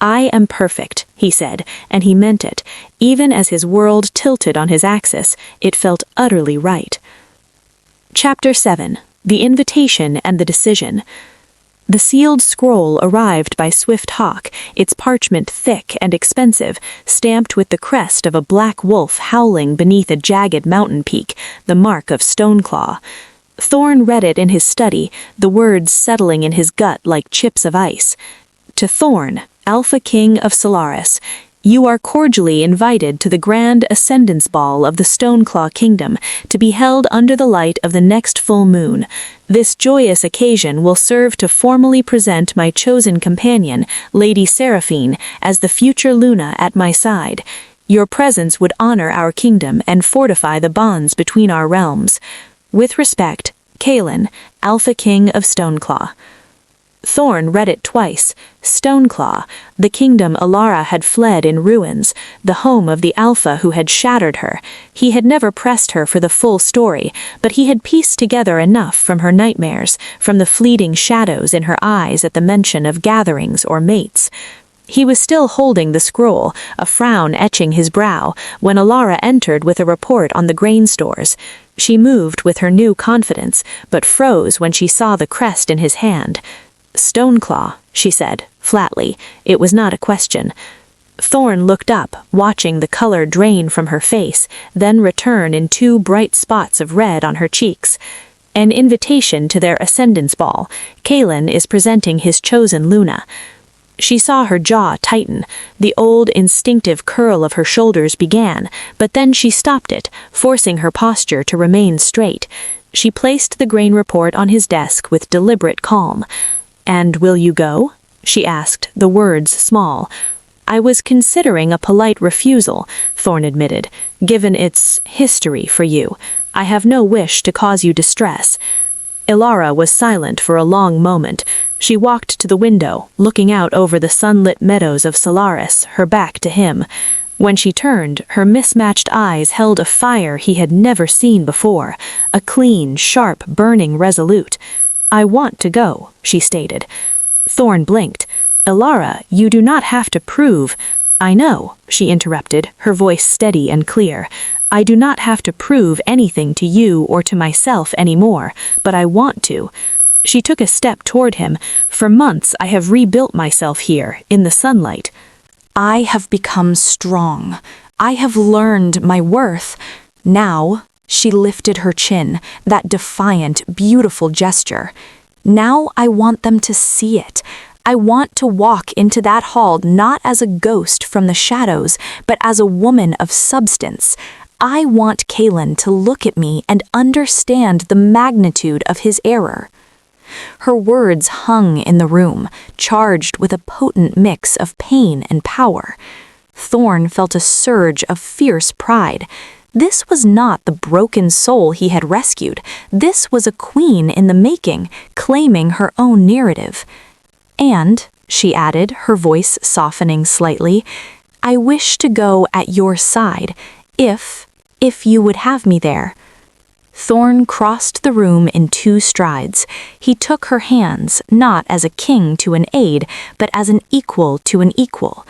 "I am perfect," he said, and he meant it. Even as his world tilted on his axis, it felt utterly right. Chapter 7. The Invitation and the Decision. The sealed scroll arrived by swift hawk, its parchment thick and expensive, stamped with the crest of a black wolf howling beneath a jagged mountain peak, the mark of Stoneclaw. Thorn read it in his study, the words settling in his gut like chips of ice. To Thorn, Alpha King of Solaris, you are cordially invited to the grand ascendance ball of the Stoneclaw Kingdom, to be held under the light of the next full moon. This joyous occasion will serve to formally present my chosen companion, Lady Seraphine, as the future Luna at my side. Your presence would honor our kingdom and fortify the bonds between our realms. With respect, Kalen, Alpha King of Stoneclaw. Thorn read it twice. Stoneclaw, the kingdom Alara had fled in ruins, the home of the Alpha who had shattered her. He had never pressed her for the full story, but he had pieced together enough from her nightmares, from the fleeting shadows in her eyes at the mention of gatherings or mates. He was still holding the scroll, a frown etching his brow, when Alara entered with a report on the grain stores. She moved with her new confidence, but froze when she saw the crest in his hand. "Stoneclaw," she said, flatly. It was not a question. Thorn looked up, watching the color drain from her face, then return in 2 bright spots of red on her cheeks. "An invitation to their Ascendance Ball. Kalen is presenting his chosen Luna." She saw her jaw tighten. The old instinctive curl of her shoulders began, but then she stopped it, forcing her posture to remain straight. She placed the grain report on his desk with deliberate calm. "And will you go?" she asked, the words small. "I was considering a polite refusal," Thorn admitted, "given its history for you. I have no wish to cause you distress." Alara was silent for a long moment. She walked to the window, looking out over the sunlit meadows of Solaris, her back to him. When she turned, her mismatched eyes held a fire he had never seen before, a clean, sharp, burning resolute. "I want to go," she stated. Thorn blinked. "Alara, you do not have to prove—" "I know," she interrupted, her voice steady and clear. "I do not have to prove anything to you or to myself anymore, but I want to." She took a step toward him. "For months I have rebuilt myself here, in the sunlight. I have become strong. I have learned my worth. Now," she lifted her chin, that defiant, beautiful gesture. "Now I want them to see it. I want to walk into that hall not as a ghost from the shadows, but as a woman of substance. I want Kalen to look at me and understand the magnitude of his error." Her words hung in the room, charged with a potent mix of pain and power. Thorn felt a surge of fierce pride. This was not the broken soul he had rescued. This was a queen in the making, claiming her own narrative. "And," she added, her voice softening slightly, "I wish to go at your side, if you would have me there." Thorn crossed the room in 2 strides. He took her hands, not as a king to an aide, but as an equal to an equal.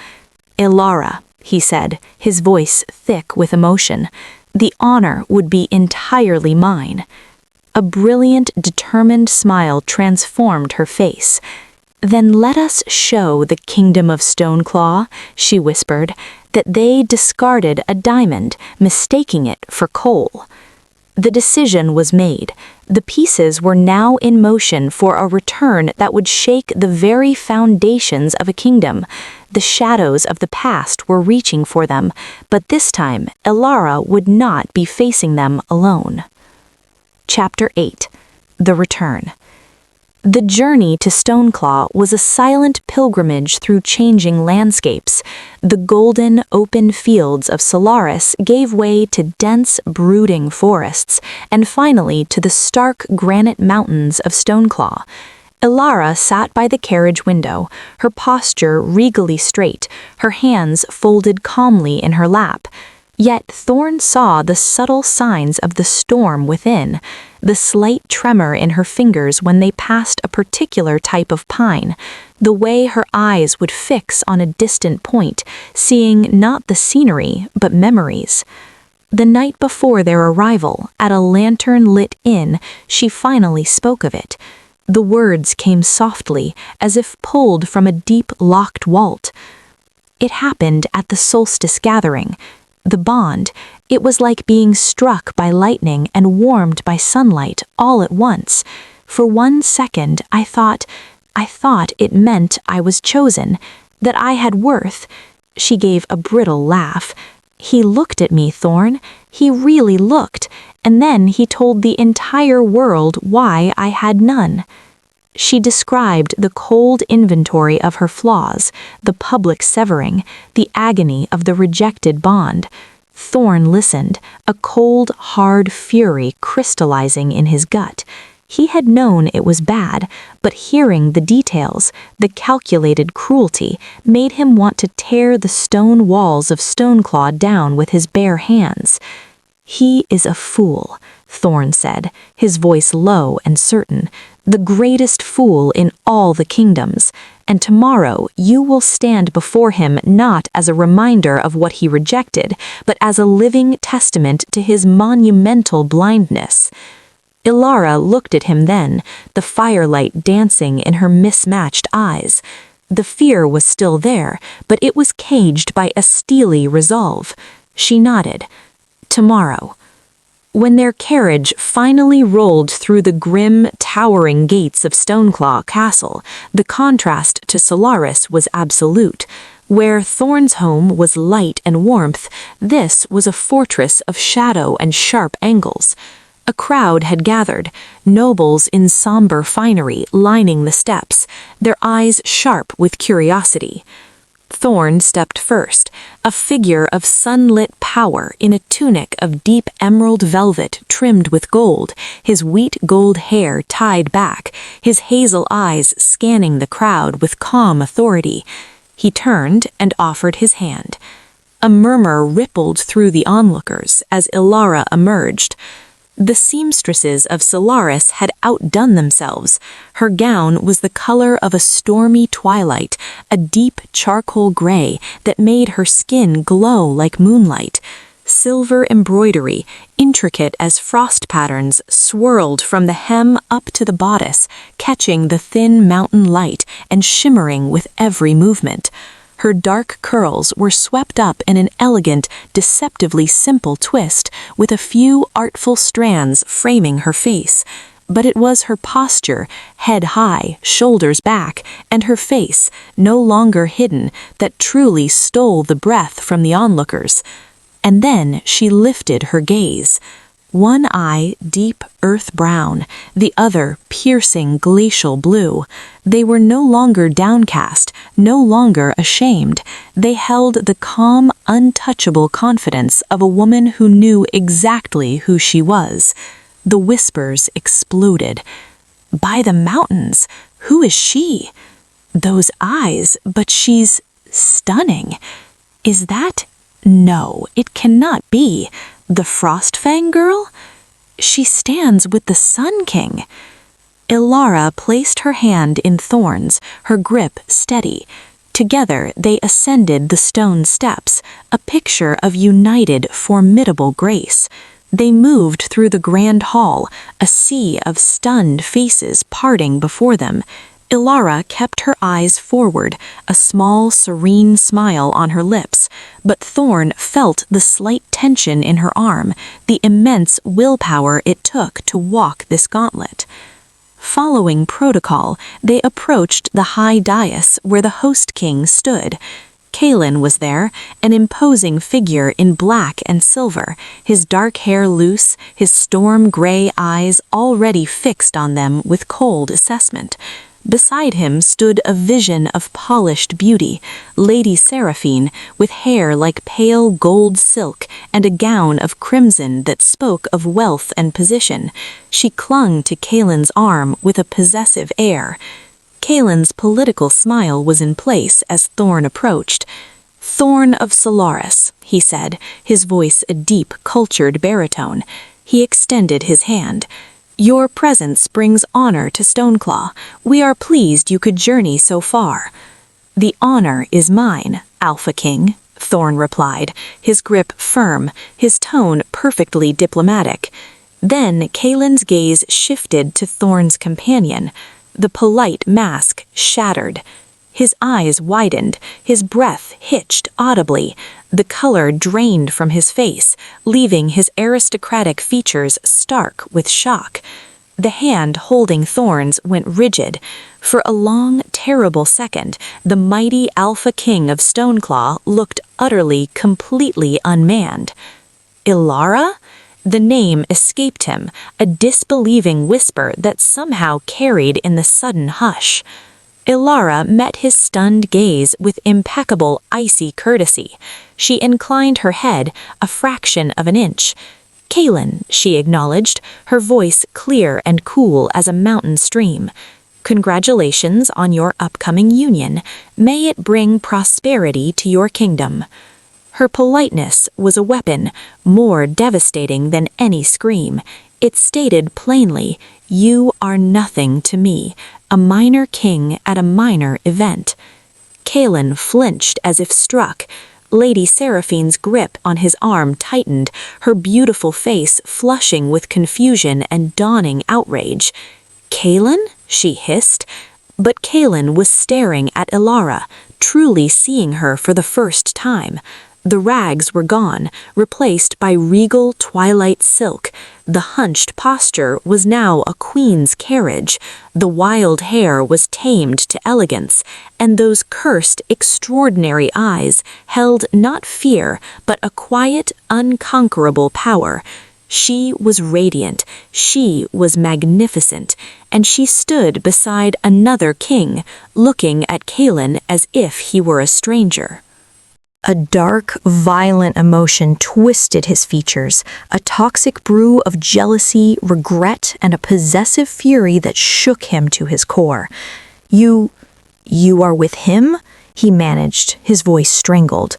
"Alara," he said, his voice thick with emotion, "the honor would be entirely mine." A brilliant, determined smile transformed her face. "Then let us show the kingdom of Stoneclaw," she whispered, "that they discarded a diamond, mistaking it for coal." The decision was made. The pieces were now in motion for a return that would shake the very foundations of a kingdom. The shadows of the past were reaching for them, but this time Alara would not be facing them alone. Chapter 8. The Return. The journey to Stoneclaw was a silent pilgrimage through changing landscapes. The golden, open fields of Solaris gave way to dense, brooding forests, and finally to the stark granite mountains of Stoneclaw. Alara sat by the carriage window, her posture regally straight, her hands folded calmly in her lap. Yet Thorn saw the subtle signs of the storm within, the slight tremor in her fingers when they passed a particular type of pine, the way her eyes would fix on a distant point, seeing not the scenery, but memories. The night before their arrival, at a lantern-lit inn, she finally spoke of it. The words came softly, as if pulled from a deep, locked vault. "It happened at the solstice gathering. The bond, it was like being struck by lightning and warmed by sunlight all at once. For 1 second, I thought it meant I was chosen, that I had worth." She gave a brittle laugh. "He looked at me, Thorn. He really looked, and then he told the entire world why I had none." She described the cold inventory of her flaws, the public severing, the agony of the rejected bond. Thorn listened, a cold, hard fury crystallizing in his gut. He had known it was bad, but hearing the details, the calculated cruelty, made him want to tear the stone walls of Stoneclaw down with his bare hands. "He is a fool," Thorn said, his voice low and certain. the greatest fool in all the kingdoms, and tomorrow you will stand before him not as a reminder of what he rejected, but as a living testament to his monumental blindness." Ilara looked at him then, the firelight dancing in her mismatched eyes. The fear was still there, but it was caged by a steely resolve. She nodded. "Tomorrow." When their carriage finally rolled through the grim, towering gates of Stoneclaw Castle, the contrast to Solaris was absolute. Where Thorn's home was light and warmth, this was a fortress of shadow and sharp angles. A crowd had gathered, nobles in somber finery lining the steps, their eyes sharp with curiosity. Thorn stepped first, a figure of sunlit power in a tunic of deep emerald velvet trimmed with gold, his wheat gold hair tied back, his hazel eyes scanning the crowd with calm authority. He turned and offered his hand. A murmur rippled through the onlookers as Ilara emerged. The seamstresses of Solaris had outdone themselves. Her gown was the color of a stormy twilight, a deep charcoal gray that made her skin glow like moonlight. Silver embroidery, intricate as frost patterns, swirled from the hem up to the bodice, catching the thin mountain light and shimmering with every movement. Her dark curls were swept up in an elegant, deceptively simple twist, with a few artful strands framing her face. But it was her posture, head high, shoulders back, and her face, no longer hidden, that truly stole the breath from the onlookers. And then she lifted her gaze. One eye deep earth brown, the other piercing glacial blue. They were no longer downcast, no longer ashamed. They held the calm, untouchable confidence of a woman who knew exactly who she was. The whispers exploded. "By the mountains, who is she? Those eyes, but she's stunning. Is that? No, it cannot be. The Frostfang girl? She stands with the Sun King." Ilara placed her hand in Thorn's, her grip steady. Together they ascended the stone steps, a picture of united, formidable grace. They moved through the grand hall, a sea of stunned faces parting before them. Ilara kept her eyes forward, a small, serene smile on her lips, but Thorn felt the slight tension in her arm, the immense willpower it took to walk this gauntlet. Following protocol, they approached the high dais where the host king stood. Kaelin was there, an imposing figure in black and silver, his dark hair loose, his storm-gray eyes already fixed on them with cold assessment. Beside him stood a vision of polished beauty, Lady Seraphine, with hair like pale gold silk and a gown of crimson that spoke of wealth and position. She clung to Kaelin's arm with a possessive air. Kaelin's political smile was in place as Thorn approached. "Thorn of Solaris," he said, his voice a deep, cultured baritone. He extended his hand. "Your presence brings honor to Stoneclaw. We are pleased you could journey so far." "The honor is mine, Alphaking," Thorn replied, his grip firm, his tone perfectly diplomatic. Then Kaelin's gaze shifted to Thorn's companion. The polite mask shattered. His eyes widened, his breath hitched audibly. The color drained from his face, leaving his aristocratic features stark with shock. The hand holding Thorn's went rigid. For a long, terrible second, the mighty Alpha King of Stoneclaw looked utterly, completely unmanned. "Ilara?" The name escaped him, a disbelieving whisper that somehow carried in the sudden hush. Ilara met his stunned gaze with impeccable, icy courtesy. She inclined her head a fraction of an inch. "Kaelin," she acknowledged, her voice clear and cool as a mountain stream. "Congratulations on your upcoming union. May it bring prosperity to your kingdom." Her politeness was a weapon, more devastating than any scream. It stated plainly, You are nothing to me, a minor king at a minor event. Kaelin flinched as if struck. Lady Seraphine's grip on his arm tightened, her beautiful face flushing with confusion and dawning outrage. Kaelin? She hissed. But Kaelin was staring at Ilara, truly seeing her for the first time. The rags were gone, replaced by regal twilight silk. The hunched posture was now a queen's carriage. The wild hair was tamed to elegance, and those cursed, extraordinary eyes held not fear, but a quiet, unconquerable power. She was radiant, she was magnificent, and she stood beside another king, looking at Kaelin as if he were a stranger. A dark, violent emotion twisted his features, a toxic brew of jealousy, regret, and a possessive fury that shook him to his core. You are with him?" he managed, his voice strangled.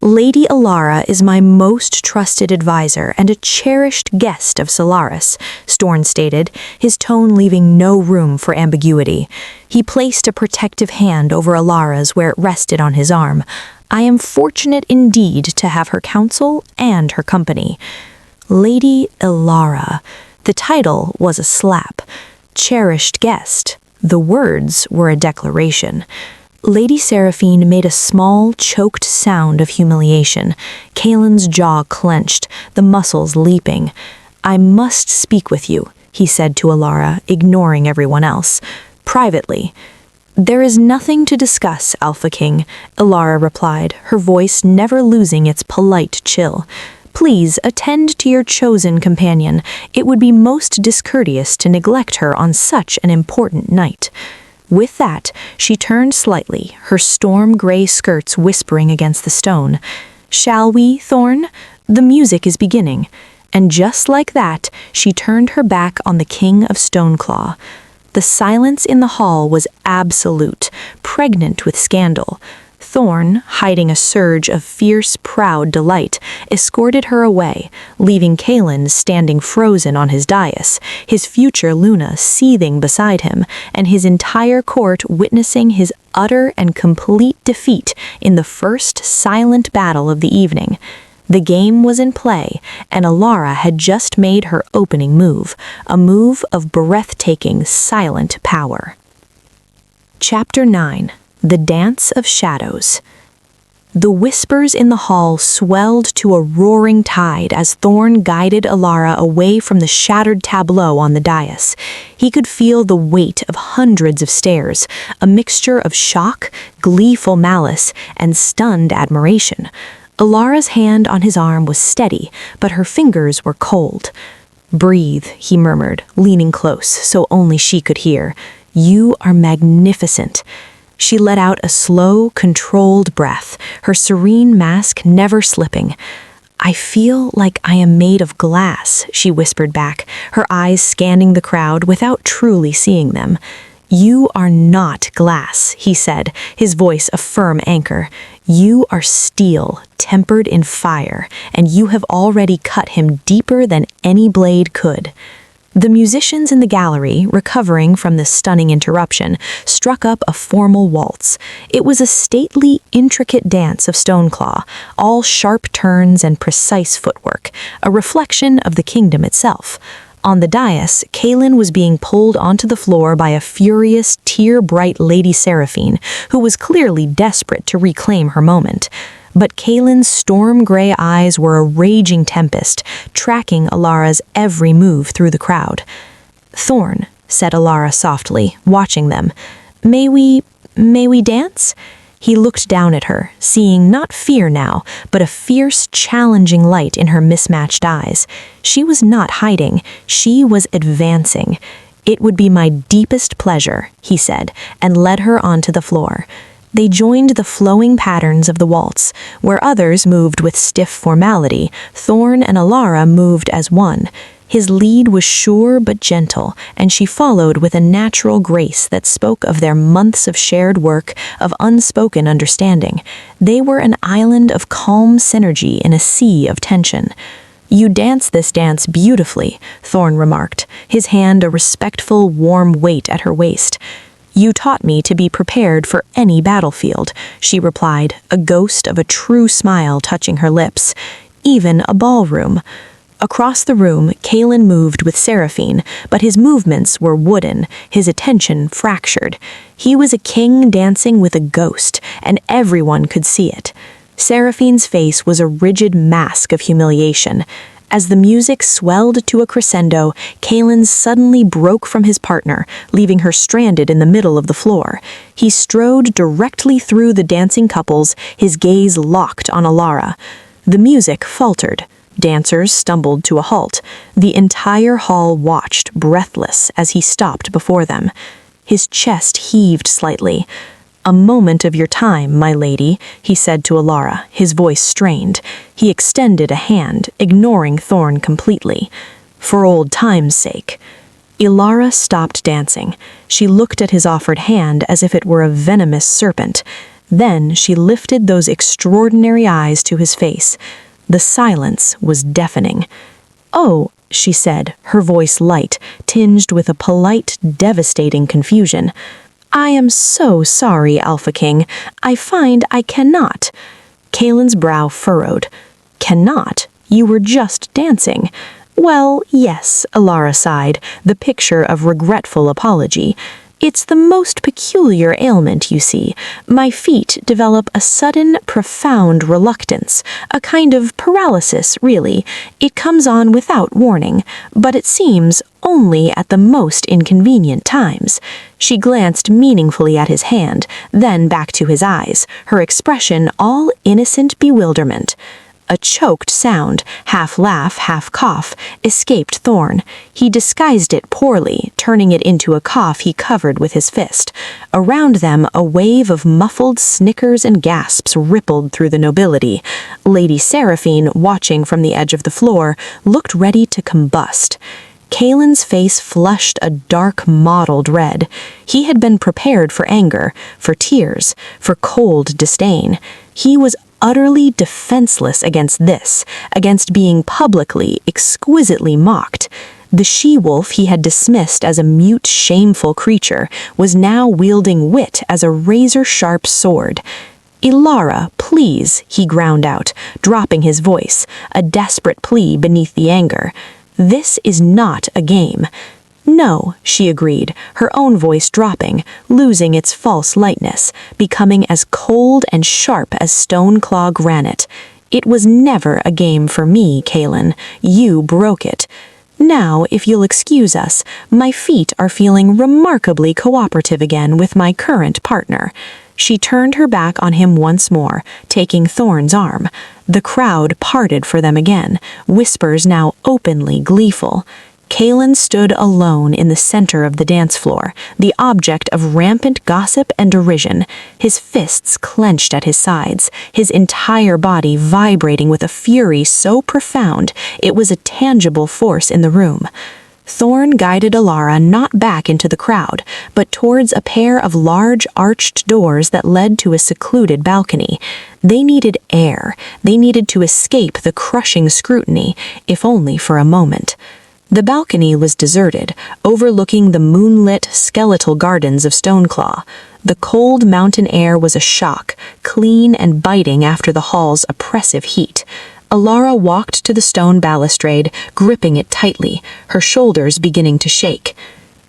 "Lady Ilara is my most trusted advisor and a cherished guest of Solaris," Storn stated, his tone leaving no room for ambiguity. He placed a protective hand over Ilara's where it rested on his arm. "I am fortunate indeed to have her counsel and her company." Lady Ilara. The title was a slap. Cherished guest. The words were a declaration. Lady Seraphine made a small, choked sound of humiliation. Kaelin's jaw clenched, the muscles leaping. "I must speak with you," he said to Ilara, ignoring everyone else. "Privately." "There is nothing to discuss, alphaking," Ilara replied, her voice never losing its polite chill. "Please attend to your chosen companion. It would be most discourteous to neglect her on such an important night." With that, she turned slightly, her storm-gray skirts whispering against the stone. "Shall we, Thorn? The music is beginning." And just like that, she turned her back on the King of Stoneclaw. The silence in the hall was absolute, pregnant with scandal. Thorn, hiding a surge of fierce, proud delight, escorted her away, leaving Kaelin standing frozen on his dais, his future Luna seething beside him, and his entire court witnessing his utter and complete defeat in the first silent battle of the evening. The game was in play, and Ilara had just made her opening move, a move of breathtaking, silent power. Chapter 9. The Dance of Shadows. The whispers in the hall swelled to a roaring tide as Thorn guided Ilara away from the shattered tableau on the dais. He could feel the weight of hundreds of stares, a mixture of shock, gleeful malice, and stunned admiration. Ilara's hand on his arm was steady, but her fingers were cold. "Breathe," he murmured, leaning close so only she could hear. "You are magnificent." She let out a slow, controlled breath, her serene mask never slipping. "I feel like I am made of glass," she whispered back, her eyes scanning the crowd without truly seeing them. "You are not glass," he said, his voice a firm anchor. "You are steel, tempered in fire, and you have already cut him deeper than any blade could." The musicians in the gallery, recovering from this stunning interruption, struck up a formal waltz. It was a stately, intricate dance of Stoneclaw, all sharp turns and precise footwork, a reflection of the kingdom itself. On the dais, Kaelin was being pulled onto the floor by a furious, tear-bright Lady Seraphine, who was clearly desperate to reclaim her moment. But Kaelin's storm-gray eyes were a raging tempest, tracking Ilara's every move through the crowd. "Thorn," said Ilara softly, watching them, May we dance?" He looked down at her, seeing not fear now, but a fierce, challenging light in her mismatched eyes. She was not hiding, she was advancing. "It would be my deepest pleasure," he said, and led her onto the floor. They joined the flowing patterns of the waltz. Where others moved with stiff formality, Thorn and Ilara moved as one. His lead was sure but gentle, and she followed with a natural grace that spoke of their months of shared work, of unspoken understanding. They were an island of calm synergy in a sea of tension. "You dance this dance beautifully," Thorn remarked, his hand a respectful, warm weight at her waist. "You taught me to be prepared for any battlefield," she replied, a ghost of a true smile touching her lips. "Even a ballroom." Across the room, Kalen moved with Seraphine, but his movements were wooden, his attention fractured. He was a king dancing with a ghost, and everyone could see it. Seraphine's face was a rigid mask of humiliation. As the music swelled to a crescendo, Kalen suddenly broke from his partner, leaving her stranded in the middle of the floor. He strode directly through the dancing couples, his gaze locked on Alara. The music faltered. Dancers stumbled to a halt. The entire hall watched, breathless, as he stopped before them. His chest heaved slightly. "A moment of your time, my lady," he said to Alara, his voice strained. He extended a hand, ignoring Thorn completely. "For old time's sake." Alara stopped dancing. She looked at his offered hand as if it were a venomous serpent. Then she lifted those extraordinary eyes to his face. The silence was deafening. "Oh," she said, her voice light, tinged with a polite, devastating confusion. "I am so sorry, Alphaking. I find I cannot." Kalen's brow furrowed. "Cannot? You were just dancing." "Well, yes," Alara sighed, the picture of regretful apology. "It's the most peculiar ailment, you see. My feet develop a sudden, profound reluctance, a kind of paralysis, really. It comes on without warning, but it seems only at the most inconvenient times." She glanced meaningfully at his hand, then back to his eyes, her expression all innocent bewilderment. A choked sound, half laugh, half cough, escaped Thorn. He disguised it poorly, turning it into a cough he covered with his fist. Around them, a wave of muffled snickers and gasps rippled through the nobility. Lady Seraphine, watching from the edge of the floor, looked ready to combust. Kalen's face flushed a dark, mottled red. He had been prepared for anger, for tears, for cold disdain. He was utterly defenseless against this, against being publicly, exquisitely mocked. The she-wolf he had dismissed as a mute, shameful creature was now wielding wit as a razor-sharp sword. "Alara, please," he ground out, dropping his voice, a desperate plea beneath the anger. "This is not a game." "No," she agreed, her own voice dropping, losing its false lightness, becoming as cold and sharp as stone-claw granite. "It was never a game for me, Kalen. You broke it. Now, if you'll excuse us, my feet are feeling remarkably cooperative again with my current partner." She turned her back on him once more, taking Thorn's arm. The crowd parted for them again, whispers now openly gleeful. Kalen stood alone in the center of the dance floor, the object of rampant gossip and derision, his fists clenched at his sides, his entire body vibrating with a fury so profound it was a tangible force in the room. Thorn guided Alara not back into the crowd, but towards a pair of large arched doors that led to a secluded balcony. They needed air. They needed to escape the crushing scrutiny, if only for a moment. The balcony was deserted, overlooking the moonlit, skeletal gardens of Stoneclaw. The cold mountain air was a shock, clean and biting after the hall's oppressive heat. Alara walked to the stone balustrade, gripping it tightly, her shoulders beginning to shake.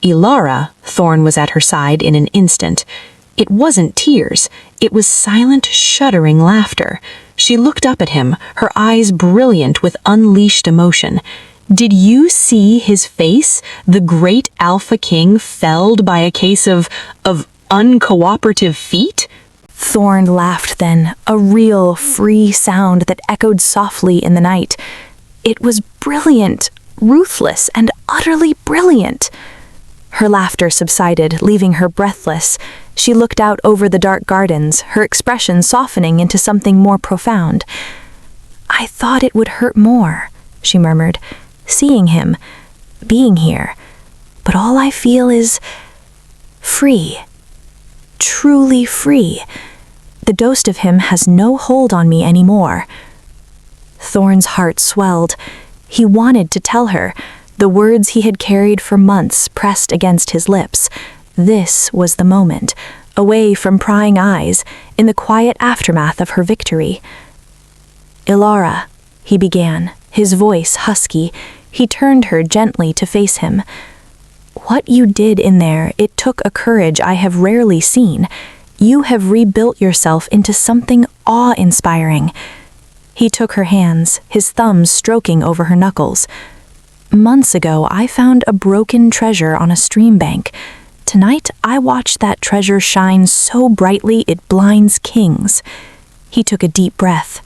"Alara," Thorn was at her side in an instant. It wasn't tears, it was silent, shuddering laughter. She looked up at him, her eyes brilliant with unleashed emotion. "Did you see his face? The great Alpha King felled by a case of uncooperative feet?" Thorn laughed then, a real, free sound that echoed softly in the night. It was brilliant, ruthless, and utterly brilliant. Her laughter subsided, leaving her breathless. She looked out over the dark gardens, her expression softening into something more profound. "I thought it would hurt more," she murmured, "seeing him, being here. But all I feel is free. Truly free. The ghost of him has no hold on me anymore." Thorn's heart swelled. He wanted to tell her, the words he had carried for months pressed against his lips. This was the moment, away from prying eyes, in the quiet aftermath of her victory. "Ilara," he began, his voice husky. He turned her gently to face him. "What you did in there, it took a courage I have rarely seen. You have rebuilt yourself into something awe-inspiring." He took her hands, his thumbs stroking over her knuckles. "Months ago, I found a broken treasure on a stream bank. Tonight, I watched that treasure shine so brightly it blinds kings." He took a deep breath.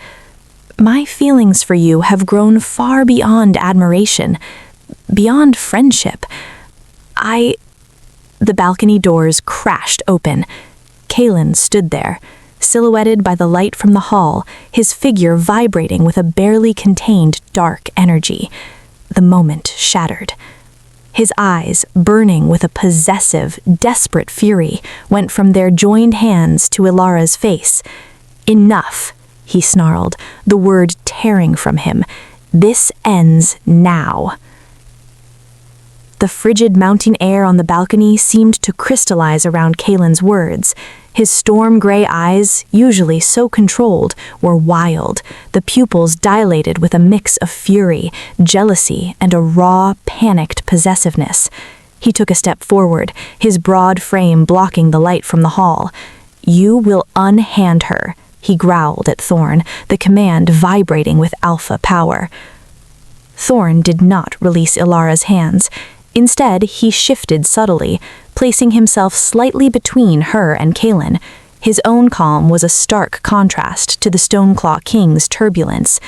"My feelings for you have grown far beyond admiration, beyond friendship. The balcony doors crashed open. Kalen stood there, silhouetted by the light from the hall, his figure vibrating with a barely contained dark energy. The moment shattered. His eyes, burning with a possessive, desperate fury, went from their joined hands to Ilara's face. "Enough," he snarled, the word tearing from him. "This ends now." The frigid mountain air on the balcony seemed to crystallize around Kalen's words. His storm-gray eyes, usually so controlled, were wild, the pupils dilated with a mix of fury, jealousy, and a raw, panicked possessiveness. He took a step forward, his broad frame blocking the light from the hall. "You will unhand her," he growled at Thorn, the command vibrating with alpha power. Thorn did not release Ilara's hands. Instead, he shifted subtly, placing himself slightly between her and Kalen. His own calm was a stark contrast to the Stoneclaw King's turbulence.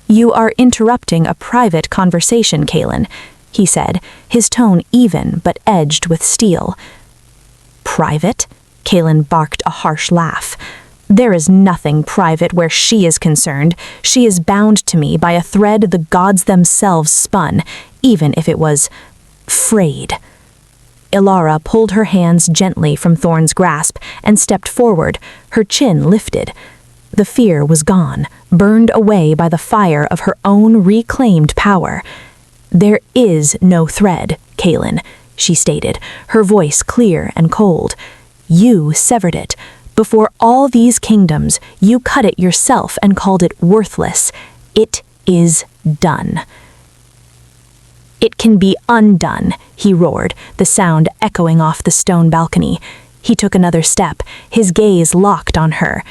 "You are interrupting a private conversation, Kalen," he said, his tone even but edged with steel. "Private?" Kalen barked a harsh laugh. "There is nothing private where she is concerned. She is bound to me by a thread the gods themselves spun, even if it was frayed." Ilara pulled her hands gently from Thorn's grasp and stepped forward, her chin lifted. The fear was gone, burned away by the fire of her own reclaimed power. "There is no thread, Kalen," she stated, her voice clear and cold. "You severed it. Before all these kingdoms, you cut it yourself and called it worthless. It is done." "It can be undone," he roared, the sound echoing off the stone balcony. He took another step, his gaze locked on her.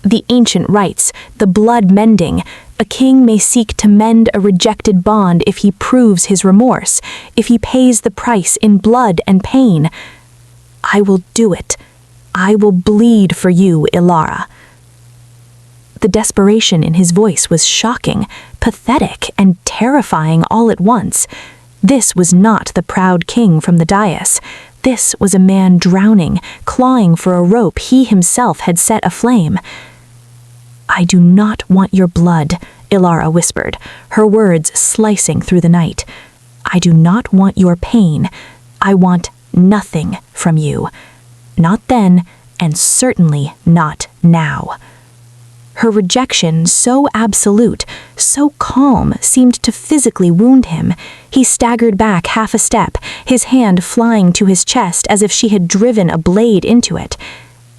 "The ancient rites, the blood mending. A king may seek to mend a rejected bond if he proves his remorse, if he pays the price in blood and pain. I will do it. I will bleed for you, Ilara." The desperation in his voice was shocking, pathetic, and terrifying all at once. This was not the proud king from the dais. This was a man drowning, clawing for a rope he himself had set aflame. "I do not want your blood," Ilara whispered, her words slicing through the night. "I do not want your pain. I want nothing from you. Not then, and certainly not now." Her rejection, so absolute, so calm, seemed to physically wound him. He staggered back half a step, his hand flying to his chest as if she had driven a blade into it.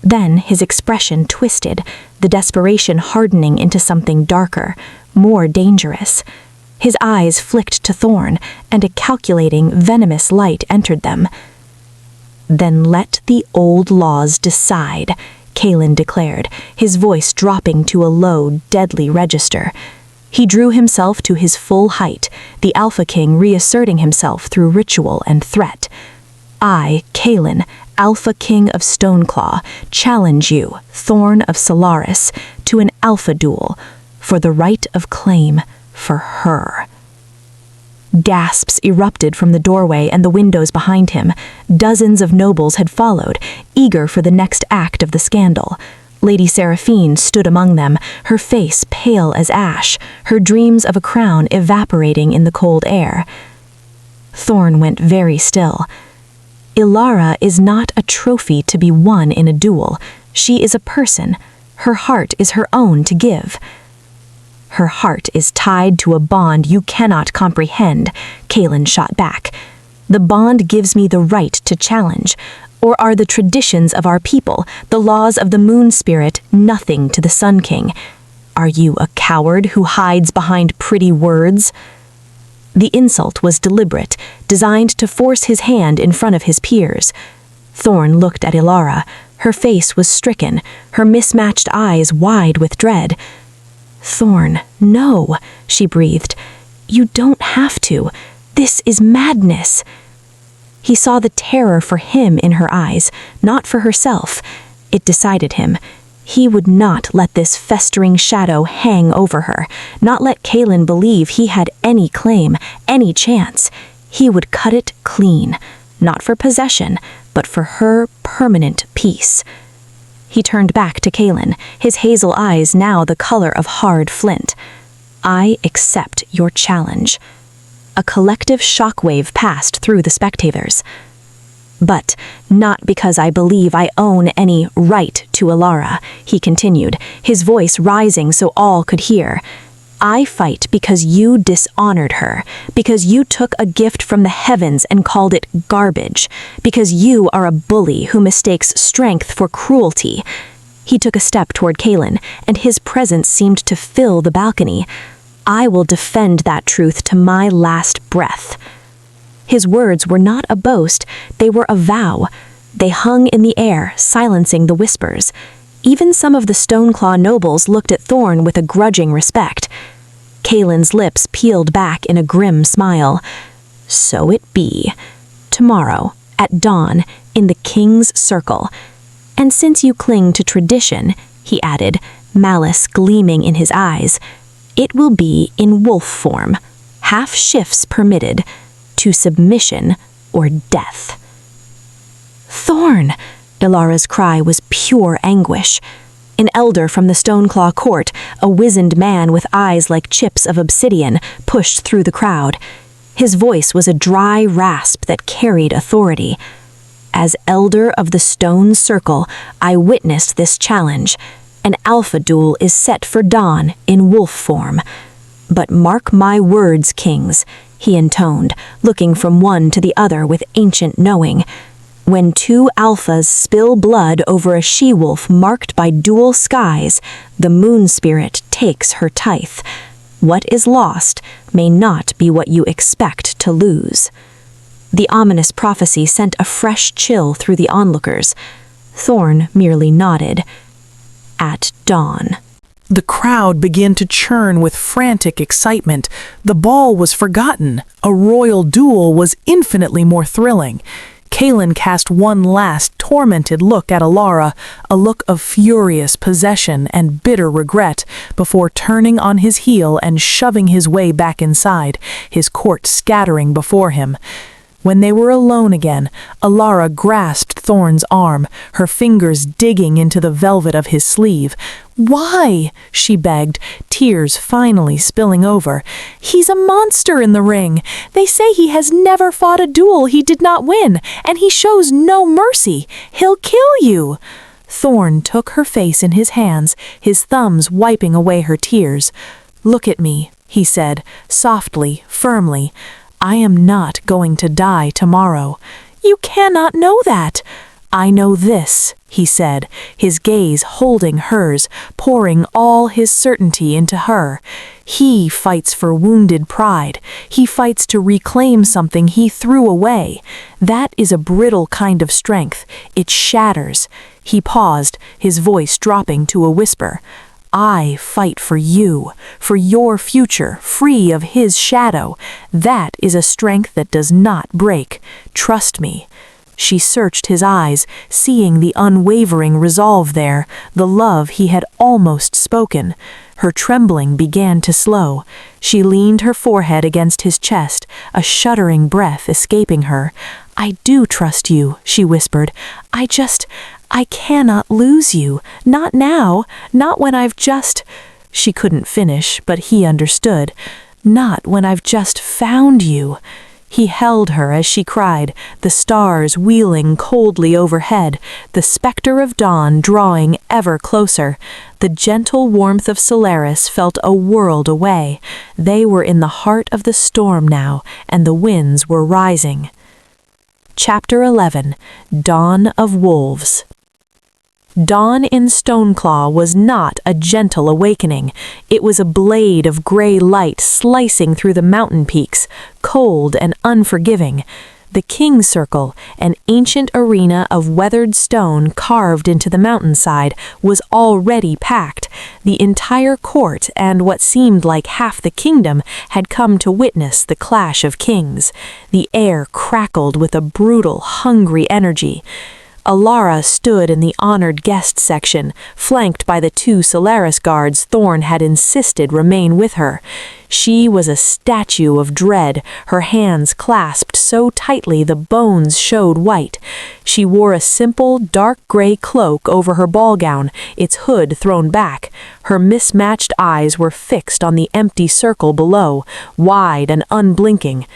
Then his expression twisted, the desperation hardening into something darker, more dangerous. His eyes flicked to Thorn, and a calculating, venomous light entered them. "Then let the old laws decide," Kalen declared, his voice dropping to a low, deadly register. He drew himself to his full height, the Alpha King reasserting himself through ritual and threat. "I, Kalen, Alpha King of Stoneclaw, challenge you, Thorn of Solaris, to an alpha duel, for the right of claim for her." Gasps erupted from the doorway and the windows behind him. Dozens of nobles had followed, eager for the next act of the scandal. Lady Seraphine stood among them, her face pale as ash, her dreams of a crown evaporating in the cold air. Thorn went very still. "Ilara is not a trophy to be won in a duel. She is a person. Her heart is her own to give." Her heart is tied to a bond you cannot comprehend, Kaelin shot back. The bond gives me the right to challenge. Or are the traditions of our people, the laws of the moon spirit, nothing to the Sun King? Are you a coward who hides behind pretty words? The insult was deliberate, designed to force his hand in front of his peers. Thorn looked at Ilara. Her face was stricken, her mismatched eyes wide with dread. "Thorn, no," she breathed. "You don't have to. This is madness." He saw the terror for him in her eyes, not for herself. It decided him. He would not let this festering shadow hang over her, not let Kaelin believe he had any claim, any chance. He would cut it clean, not for possession, but for her permanent peace. He turned back to Kaelin, his hazel eyes now the color of hard flint. "I accept your challenge." A collective shockwave passed through the spectators. "But not because I believe I own any right to Ilara," he continued, his voice rising so all could hear. "I fight because you dishonored her, because you took a gift from the heavens and called it garbage, because you are a bully who mistakes strength for cruelty." He took a step toward Kaelin, and his presence seemed to fill the balcony. "I will defend that truth to my last breath." His words were not a boast, they were a vow. They hung in the air, silencing the whispers. Even some of the Stoneclaw nobles looked at Thorn with a grudging respect. Kaelin's lips peeled back in a grim smile. "So it be. Tomorrow, at dawn, in the King's Circle. And since you cling to tradition," he added, malice gleaming in his eyes, "it will be in wolf form, half shifts permitted, to submission or death." "Thorn!" Ilara's cry was pure anguish. An elder from the Stoneclaw court, a wizened man with eyes like chips of obsidian, pushed through the crowd. His voice was a dry rasp that carried authority. "As elder of the Stone Circle, I witnessed this challenge. An alpha duel is set for dawn in wolf form. But mark my words, kings," he intoned, looking from one to the other with ancient knowing. "When two alphas spill blood over a she-wolf marked by dual skies, the moon spirit takes her tithe. What is lost may not be what you expect to lose." The ominous prophecy sent a fresh chill through the onlookers. Thorn merely nodded. "At dawn." The crowd began to churn with frantic excitement. The ball was forgotten. A royal duel was infinitely more thrilling. Kaelin cast one last tormented look at Ilara, a look of furious possession and bitter regret, before turning on his heel and shoving his way back inside, his court scattering before him. When they were alone again, Ilara grasped Thorn's arm, her fingers digging into the velvet of his sleeve. "Why?" she begged, tears finally spilling over. "He's a monster in the ring. They say he has never fought a duel he did not win, and he shows no mercy. He'll kill you." Thorn took her face in his hands, his thumbs wiping away her tears. "Look at me," he said, softly, firmly. "I am not going to die tomorrow." "You cannot know that." "I know this," he said, his gaze holding hers, pouring all his certainty into her. "He fights for wounded pride. He fights to reclaim something he threw away. That is a brittle kind of strength. It shatters." He paused, his voice dropping to a whisper. "I fight for you, for your future, free of his shadow. That is a strength that does not break. Trust me." She searched his eyes, seeing the unwavering resolve there, the love he had almost spoken. Her trembling began to slow. She leaned her forehead against his chest, a shuddering breath escaping her. "I do trust you," she whispered. I cannot lose you. Not now. Not when I've just—" She couldn't finish, but he understood. "Not when I've just found you." He held her as she cried, the stars wheeling coldly overhead, the specter of dawn drawing ever closer. The gentle warmth of Solaris felt a world away. They were in the heart of the storm now, and the winds were rising. Chapter 11. Dawn of Wolves. Dawn in Stoneclaw was not a gentle awakening. It was a blade of gray light slicing through the mountain peaks, cold and unforgiving. The King's Circle, an ancient arena of weathered stone carved into the mountainside, was already packed. The entire court and what seemed like half the kingdom had come to witness the clash of kings. The air crackled with a brutal, hungry energy. Alara stood in the honored guest section, flanked by the 2 Solaris guards Thorn had insisted remain with her. She was a statue of dread, her hands clasped so tightly the bones showed white. She wore a simple, dark gray cloak over her ball gown, its hood thrown back. Her mismatched eyes were fixed on the empty circle below, wide and unblinking.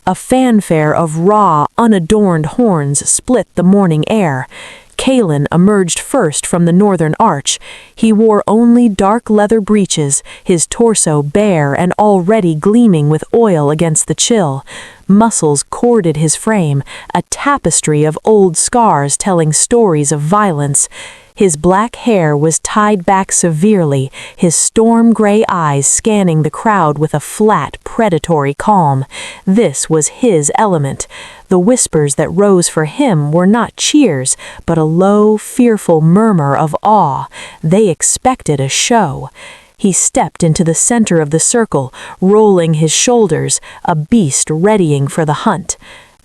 A fanfare of raw, unadorned horns split the morning air. Kalen emerged first from the northern arch. He wore only dark leather breeches, his torso bare and already gleaming with oil against the chill. Muscles corded his frame, a tapestry of old scars telling stories of violence. His black hair was tied back severely, his storm-gray eyes scanning the crowd with a flat, predatory calm. This was his element. The whispers that rose for him were not cheers, but a low, fearful murmur of awe. They expected a show. He stepped into the center of the circle, rolling his shoulders, a beast readying for the hunt.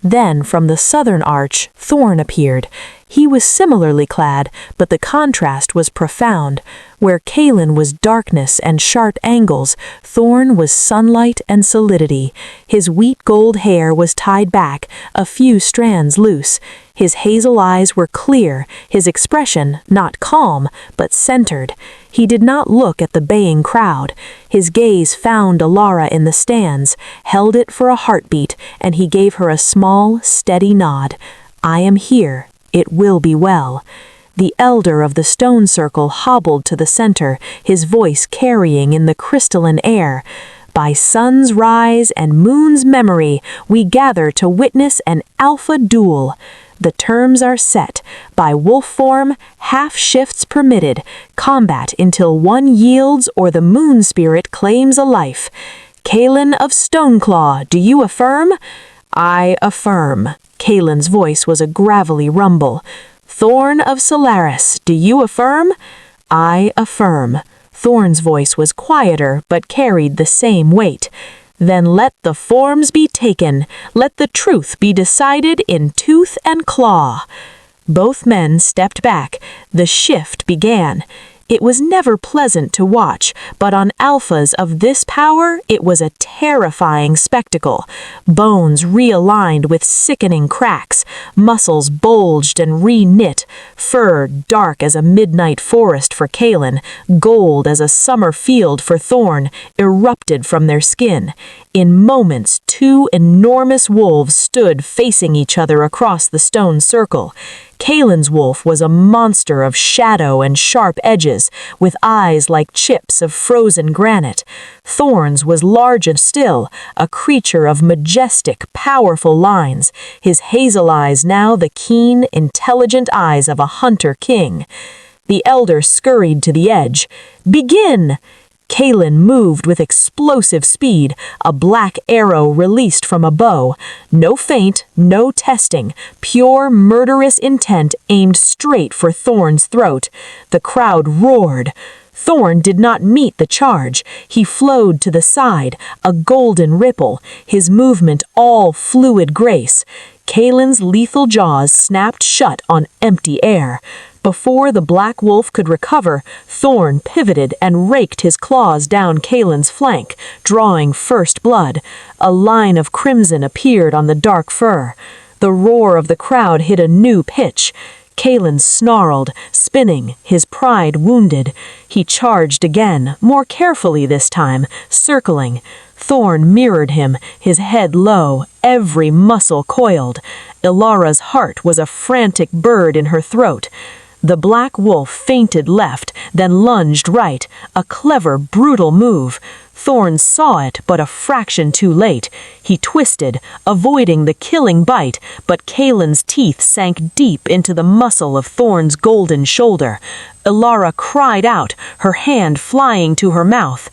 Then, from the southern arch, Thorn appeared. He was similarly clad, but the contrast was profound. Where Kalen was darkness and sharp angles, Thorn was sunlight and solidity. His wheat gold hair was tied back, a few strands loose. His hazel eyes were clear, his expression not calm, but centered. He did not look at the baying crowd. His gaze found Alara in the stands, held it for a heartbeat, and he gave her a small, steady nod. "I am here. It will be well." The elder of the stone circle hobbled to the center, his voice carrying in the crystalline air. "By sun's rise and moon's memory, we gather to witness an alpha duel. The terms are set. By wolf form, half shifts permitted. Combat until one yields or the moon spirit claims a life. Kalen of Stoneclaw, do you affirm?" "I affirm." Kalen's voice was a gravelly rumble. "Thorn of Solaris, do you affirm?" "I affirm." Thorn's voice was quieter, but carried the same weight. "Then let the forms be taken. Let the truth be decided in tooth and claw." Both men stepped back. The shift began. It was never pleasant to watch, but on alphas of this power, it was a terrifying spectacle. Bones realigned with sickening cracks, muscles bulged and re-knit, fur dark as a midnight forest for Kalen, gold as a summer field for Thorn, erupted from their skin. In moments, 2 enormous wolves stood facing each other across the stone circle. Kalen's wolf was a monster of shadow and sharp edges, with eyes like chips of frozen granite. Thorn's was large and still, a creature of majestic, powerful lines, his hazel eyes now the keen, intelligent eyes of a hunter king. The elder scurried to the edge. "Begin!" Kalen moved with explosive speed, a black arrow released from a bow. No feint, no testing, pure murderous intent aimed straight for Thorn's throat. The crowd roared. Thorn did not meet the charge. He flowed to the side, a golden ripple, his movement all fluid grace. Kalen's lethal jaws snapped shut on empty air. Before the black wolf could recover, Thorn pivoted and raked his claws down Kalen's flank, drawing first blood. A line of crimson appeared on the dark fur. The roar of the crowd hit a new pitch. Kalen snarled, spinning, his pride wounded. He charged again, more carefully this time, circling. Thorn mirrored him, his head low, every muscle coiled. Ilara's heart was a frantic bird in her throat. The black wolf feinted left, then lunged right, a clever, brutal move. Thorn saw it, but a fraction too late. He twisted, avoiding the killing bite, but Kaelin's teeth sank deep into the muscle of Thorn's golden shoulder. Ilara cried out, her hand flying to her mouth.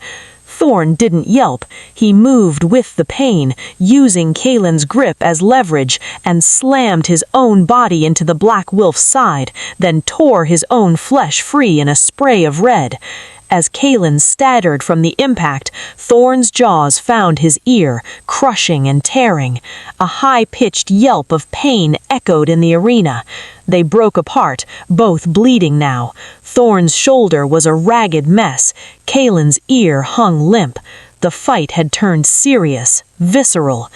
Thorn didn't yelp. He moved with the pain, using Kaelin's grip as leverage, and slammed his own body into the black wolf's side, then tore his own flesh free in a spray of red. As Kaelin staggered from the impact, Thorn's jaws found his ear, crushing and tearing. A high-pitched yelp of pain echoed in the arena. They broke apart, both bleeding now. Thorn's shoulder was a ragged mess. Kaelin's ear hung limp. The fight had turned serious, visceral.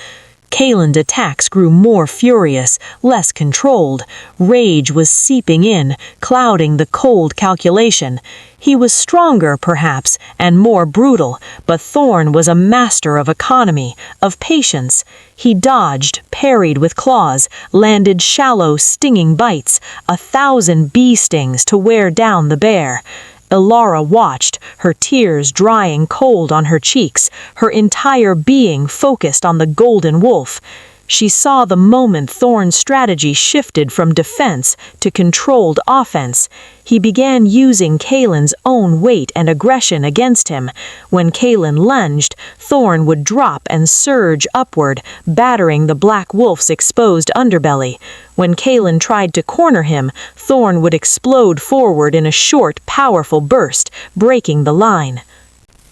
Kaelin's attacks grew more furious, less controlled. Rage was seeping in, clouding the cold calculation. He was stronger, perhaps, and more brutal, but Thorn was a master of economy, of patience. He dodged, parried with claws, landed shallow, stinging bites, 1,000 bee stings to wear down the bear. Ilara watched, her tears drying cold on her cheeks, her entire being focused on the golden wolf. She saw the moment Thorn's strategy shifted from defense to controlled offense. He began using Kaelin's own weight and aggression against him. When Kaelin lunged, Thorn would drop and surge upward, battering the black wolf's exposed underbelly. When Kaelin tried to corner him, Thorn would explode forward in a short, powerful burst, breaking the line.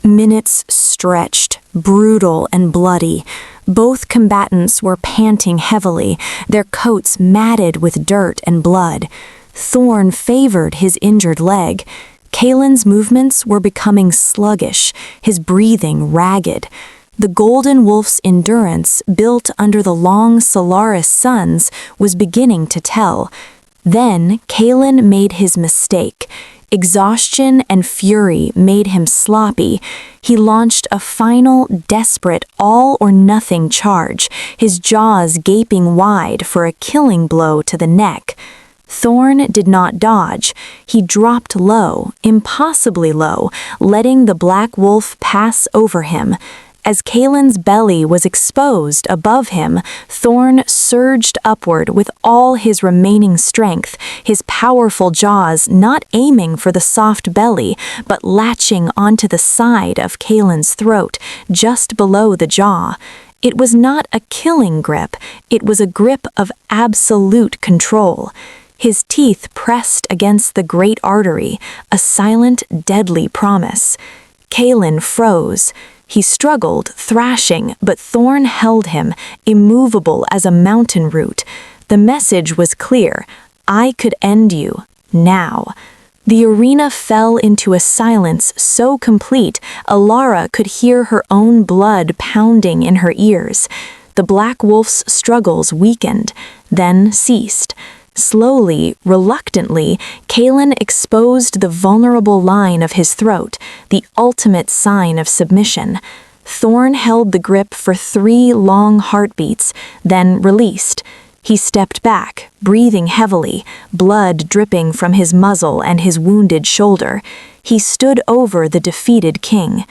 Minutes stretched, brutal and bloody. Both combatants were panting heavily, their coats matted with dirt and blood. Thorn favored his injured leg. Kaelin's movements were becoming sluggish, his breathing ragged. The golden wolf's endurance, built under the long Solaris suns, was beginning to tell. Then Kaelin made his mistake. Exhaustion and fury made him sloppy. He launched a final, desperate, all-or-nothing charge, his jaws gaping wide for a killing blow to the neck. Thorn did not dodge. He dropped low, impossibly low, letting the black wolf pass over him. As Kaelin's belly was exposed above him, Thorn surged upward with all his remaining strength, his powerful jaws not aiming for the soft belly, but latching onto the side of Kaelin's throat, just below the jaw. It was not a killing grip, it was a grip of absolute control. His teeth pressed against the great artery, a silent, deadly promise. Kaelin froze. He struggled, thrashing, but Thorn held him, immovable as a mountain root. The message was clear. I could end you, now. The arena fell into a silence so complete, Ilara could hear her own blood pounding in her ears. The black wolf's struggles weakened, then ceased. Slowly, reluctantly, Kaelin exposed the vulnerable line of his throat, the ultimate sign of submission. Thorn held the grip for 3 long heartbeats, then released. He stepped back, breathing heavily, blood dripping from his muzzle and his wounded shoulder. He stood over the defeated king.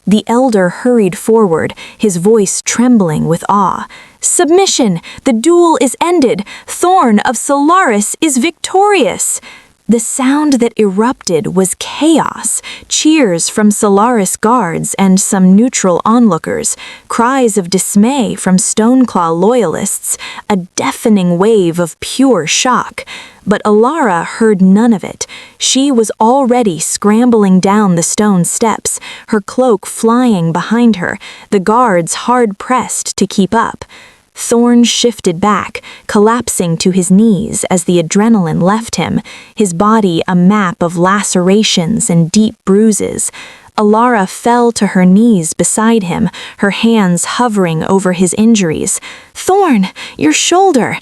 The elder hurried forward, his voice trembling with awe. Submission! The duel is ended! Thorn of Solaris is victorious! The sound that erupted was chaos, cheers from Solaris guards and some neutral onlookers, cries of dismay from Stoneclaw loyalists, a deafening wave of pure shock. But Ilara heard none of it. She was already scrambling down the stone steps, her cloak flying behind her, the guards hard-pressed to keep up. Thorn shifted back, collapsing to his knees as the adrenaline left him, his body a map of lacerations and deep bruises. Ilara fell to her knees beside him, her hands hovering over his injuries. "Thorn, your shoulder!"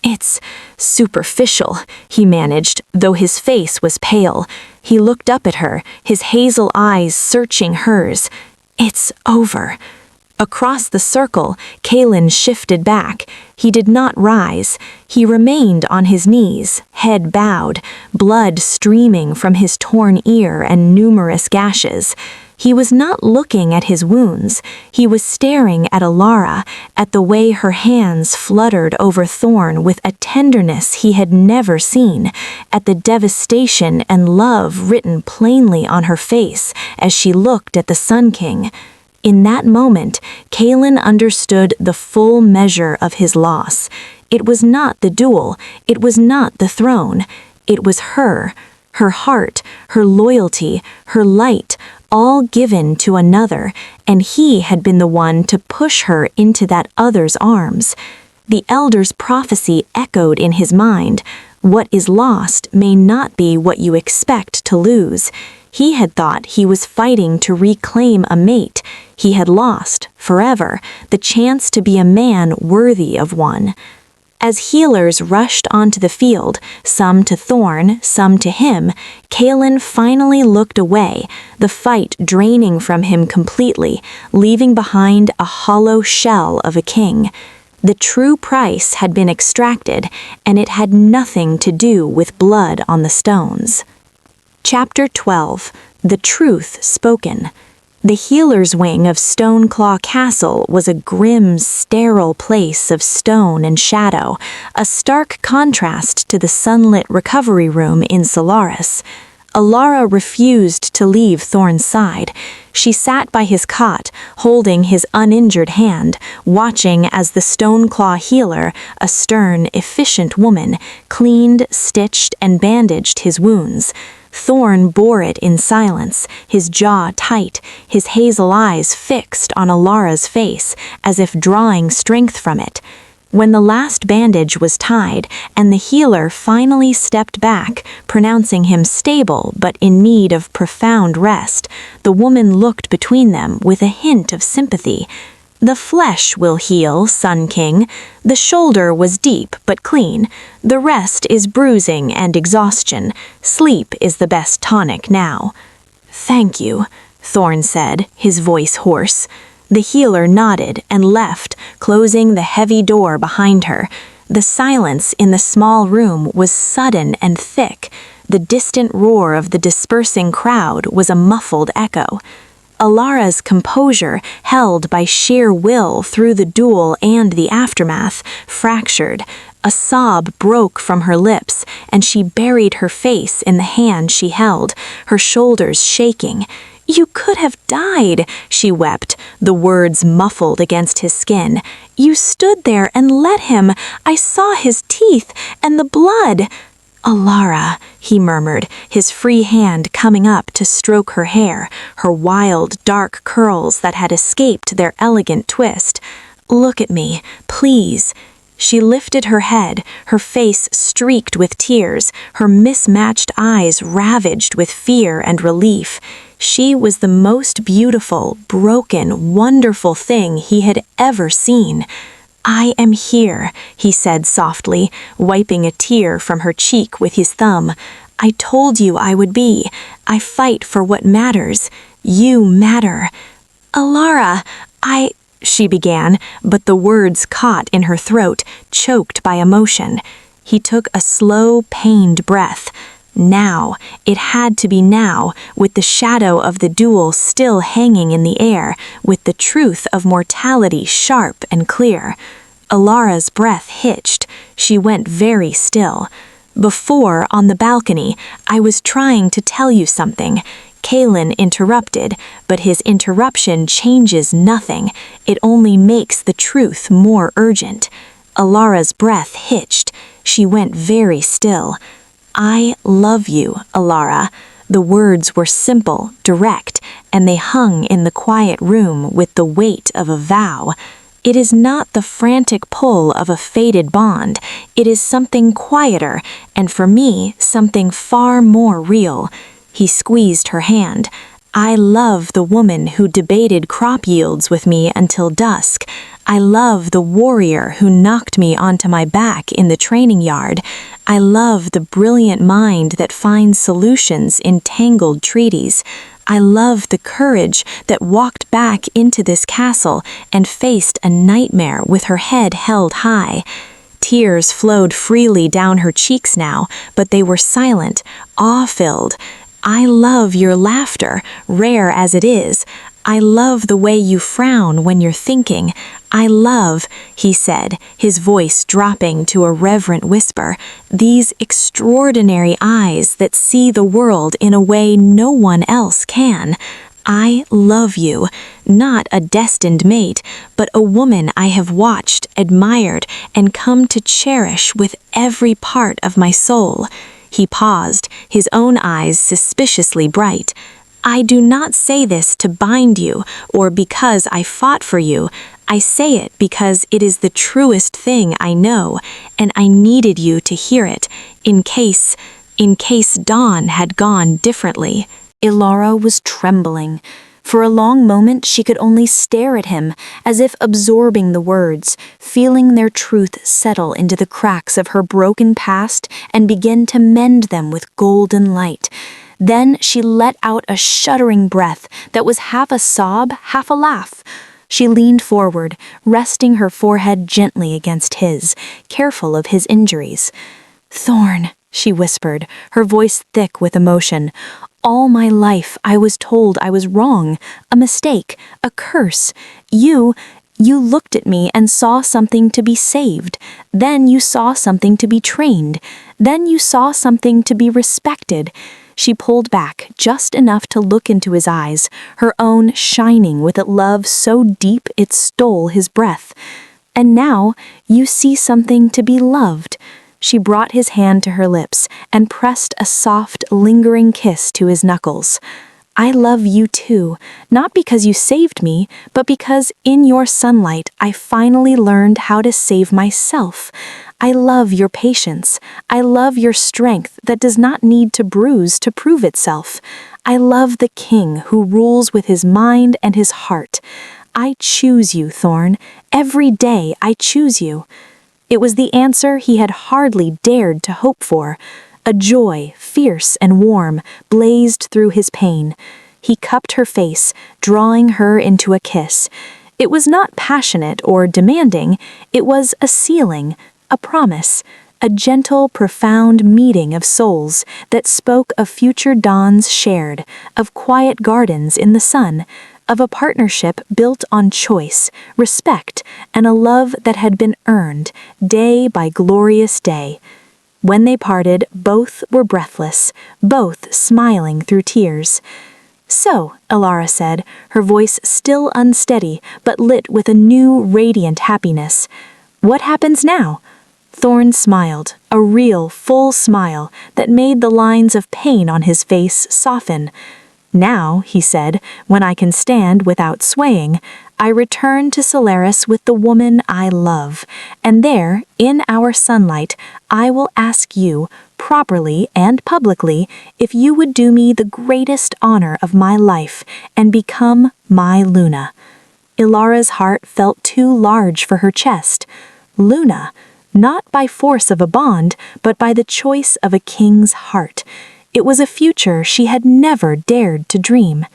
"It's superficial," he managed, though his face was pale. He looked up at her, his hazel eyes searching hers. "It's over." Across the circle, Kalen shifted back. He did not rise. He remained on his knees, head bowed, blood streaming from his torn ear and numerous gashes. He was not looking at his wounds. He was staring at Alara, at the way her hands fluttered over Thorn with a tenderness he had never seen, at the devastation and love written plainly on her face as she looked at the Sun King. In that moment, Kalen understood the full measure of his loss. It was not the duel, it was not the throne, it was her heart, her loyalty, her light, all given to another, and he had been the one to push her into that other's arms. The elder's prophecy echoed in his mind. What is lost may not be what you expect to lose. He had thought he was fighting to reclaim a mate. He had lost, forever, the chance to be a man worthy of one. As healers rushed onto the field, some to Thorn, some to him, Kalen finally looked away, the fight draining from him completely, leaving behind a hollow shell of a king. The true price had been extracted, and it had nothing to do with blood on the stones. Chapter 12. The Truth Spoken. The healer's wing of Stoneclaw Castle was a grim, sterile place of stone and shadow, a stark contrast to the sunlit recovery room in Solaris. Alara refused to leave Thorn's side. She sat by his cot, holding his uninjured hand, watching as the Stoneclaw healer, a stern, efficient woman, cleaned, stitched, and bandaged his wounds. Thorn bore it in silence, his jaw tight, his hazel eyes fixed on Alara's face, as if drawing strength from it. When the last bandage was tied, and the healer finally stepped back, pronouncing him stable but in need of profound rest, the woman looked between them with a hint of sympathy. The flesh will heal, Sun King. The shoulder was deep but clean. The rest is bruising and exhaustion. Sleep is the best tonic now. Thank you, Thorn said, his voice hoarse. The healer nodded and left, closing the heavy door behind her. The silence in the small room was sudden and thick. The distant roar of the dispersing crowd was a muffled echo. Alara's composure, held by sheer will through the duel and the aftermath, fractured. A sob broke from her lips, and she buried her face in the hand she held, her shoulders shaking. "You could have died," she wept, the words muffled against his skin. "You stood there and let him. I saw his teeth and the blood." "Alara," he murmured, his free hand coming up to stroke her hair, her wild, dark curls that had escaped their elegant twist. "Look at me, please." She lifted her head, her face streaked with tears, her mismatched eyes ravaged with fear and relief. She was the most beautiful, broken, wonderful thing he had ever seen. "I am here," he said softly, wiping a tear from her cheek with his thumb. "I told you I would be. I fight for what matters. You matter." "Alara, she began, but the words caught in her throat, choked by emotion. He took a slow, pained breath. Now, it had to be now, with the shadow of the duel still hanging in the air, with the truth of mortality sharp and clear. Alara's breath hitched. She went very still. "Before, on the balcony, I was trying to tell you something." Kalen interrupted, but his interruption changes nothing. It only makes the truth more urgent. Alara's breath hitched. She went very still. "I love you, Alara." The words were simple, direct, and they hung in the quiet room with the weight of a vow. It is not the frantic pull of a faded bond. It is something quieter, and for me, something far more real. He squeezed her hand. "I love the woman who debated crop yields with me until dusk. I love the warrior who knocked me onto my back in the training yard. I love the brilliant mind that finds solutions in tangled treaties. I love the courage that walked back into this castle and faced a nightmare with her head held high. Tears flowed freely down her cheeks now, but they were silent, awe-filled. I love your laughter, rare as it is. I love the way you frown when you're thinking. I love, he said, his voice dropping to a reverent whisper, these extraordinary eyes that see the world in a way no one else can. I love you, not a destined mate, but a woman I have watched, admired, and come to cherish with every part of my soul. He paused, his own eyes suspiciously bright. I do not say this to bind you, or because I fought for you. I say it because it is the truest thing I know, and I needed you to hear it, in case Dawn had gone differently. Ilara was trembling. For a long moment she could only stare at him, as if absorbing the words, feeling their truth settle into the cracks of her broken past and begin to mend them with golden light. Then she let out a shuddering breath that was half a sob, half a laugh. She leaned forward, resting her forehead gently against his, careful of his injuries. "Thorn," she whispered, her voice thick with emotion. "All my life I was told I was wrong, a mistake, a curse. You looked at me and saw something to be saved. Then you saw something to be trained. Then you saw something to be respected." She pulled back just enough to look into his eyes, her own shining with a love so deep it stole his breath. "And now you see something to be loved." She brought his hand to her lips and pressed a soft, lingering kiss to his knuckles. "I love you too, not because you saved me, but because in your sunlight I finally learned how to save myself. I love your patience. I love your strength that does not need to bruise to prove itself. I love the king who rules with his mind and his heart. I choose you, Thorn. Every day I choose you." It was the answer he had hardly dared to hope for. A joy, fierce and warm, blazed through his pain. He cupped her face, drawing her into a kiss. It was not passionate or demanding. It was a sealing, a promise, a gentle, profound meeting of souls that spoke of future dawns shared, of quiet gardens in the sun, of a partnership built on choice, respect, and a love that had been earned, day by glorious day. When they parted, both were breathless, both smiling through tears. "So," Ilara said, her voice still unsteady, but lit with a new, radiant happiness. "What happens now?" Thorn smiled, a real, full smile that made the lines of pain on his face soften. "Now," he said, "when I can stand without swaying, I return to Solaris with the woman I love, and there, in our sunlight, I will ask you, properly and publicly, if you would do me the greatest honor of my life and become my Luna." Ilara's heart felt too large for her chest. Luna, not by force of a bond, but by the choice of a king's heart. It was a future she had never dared to dream.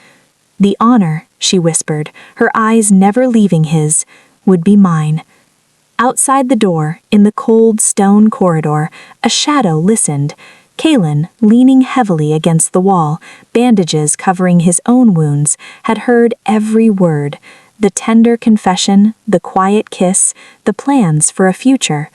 "The honor," she whispered, her eyes never leaving his, "would be mine." Outside the door, in the cold stone corridor, a shadow listened. Kalen, leaning heavily against the wall, bandages covering his own wounds, had heard every word. The tender confession, the quiet kiss, the plans for a future.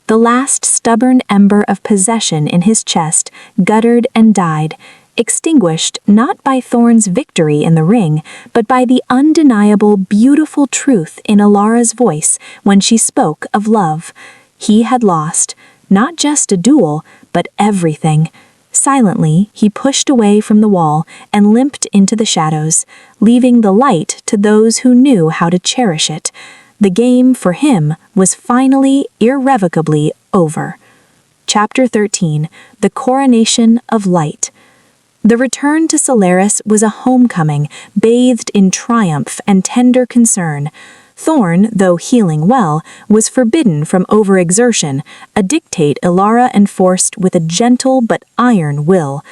The last stubborn ember of possession in his chest guttered and died, extinguished not by Thorn's victory in the ring, but by the undeniable, beautiful truth in Ilara's voice when she spoke of love. He had lost, not just a duel, but everything. Silently, he pushed away from the wall and limped into the shadows, leaving the light to those who knew how to cherish it. The game, for him, was finally, irrevocably over. Chapter 13, The Coronation of Light. The return to Solaris was a homecoming, bathed in triumph and tender concern. Thorn, though healing well, was forbidden from overexertion, a dictate Ilara enforced with a gentle but iron will.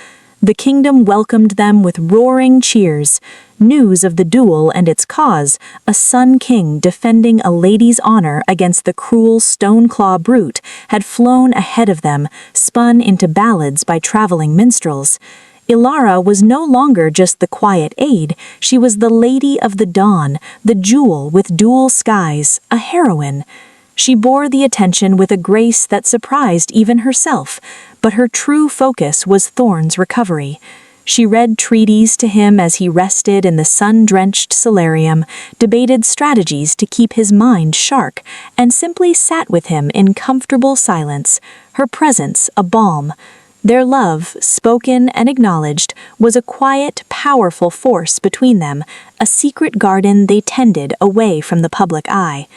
The kingdom welcomed them with roaring cheers. News of the duel and its cause, a sun king defending a lady's honor against the cruel stone-claw brute, had flown ahead of them, spun into ballads by traveling minstrels. Ilara was no longer just the quiet aide, she was the lady of the dawn, the jewel with dual skies, a heroine. She bore the attention with a grace that surprised even herself, but her true focus was Thorn's recovery. She read treaties to him as he rested in the sun-drenched solarium, debated strategies to keep his mind sharp, and simply sat with him in comfortable silence, her presence a balm. Their love, spoken and acknowledged, was a quiet, powerful force between them, a secret garden they tended away from the public eye.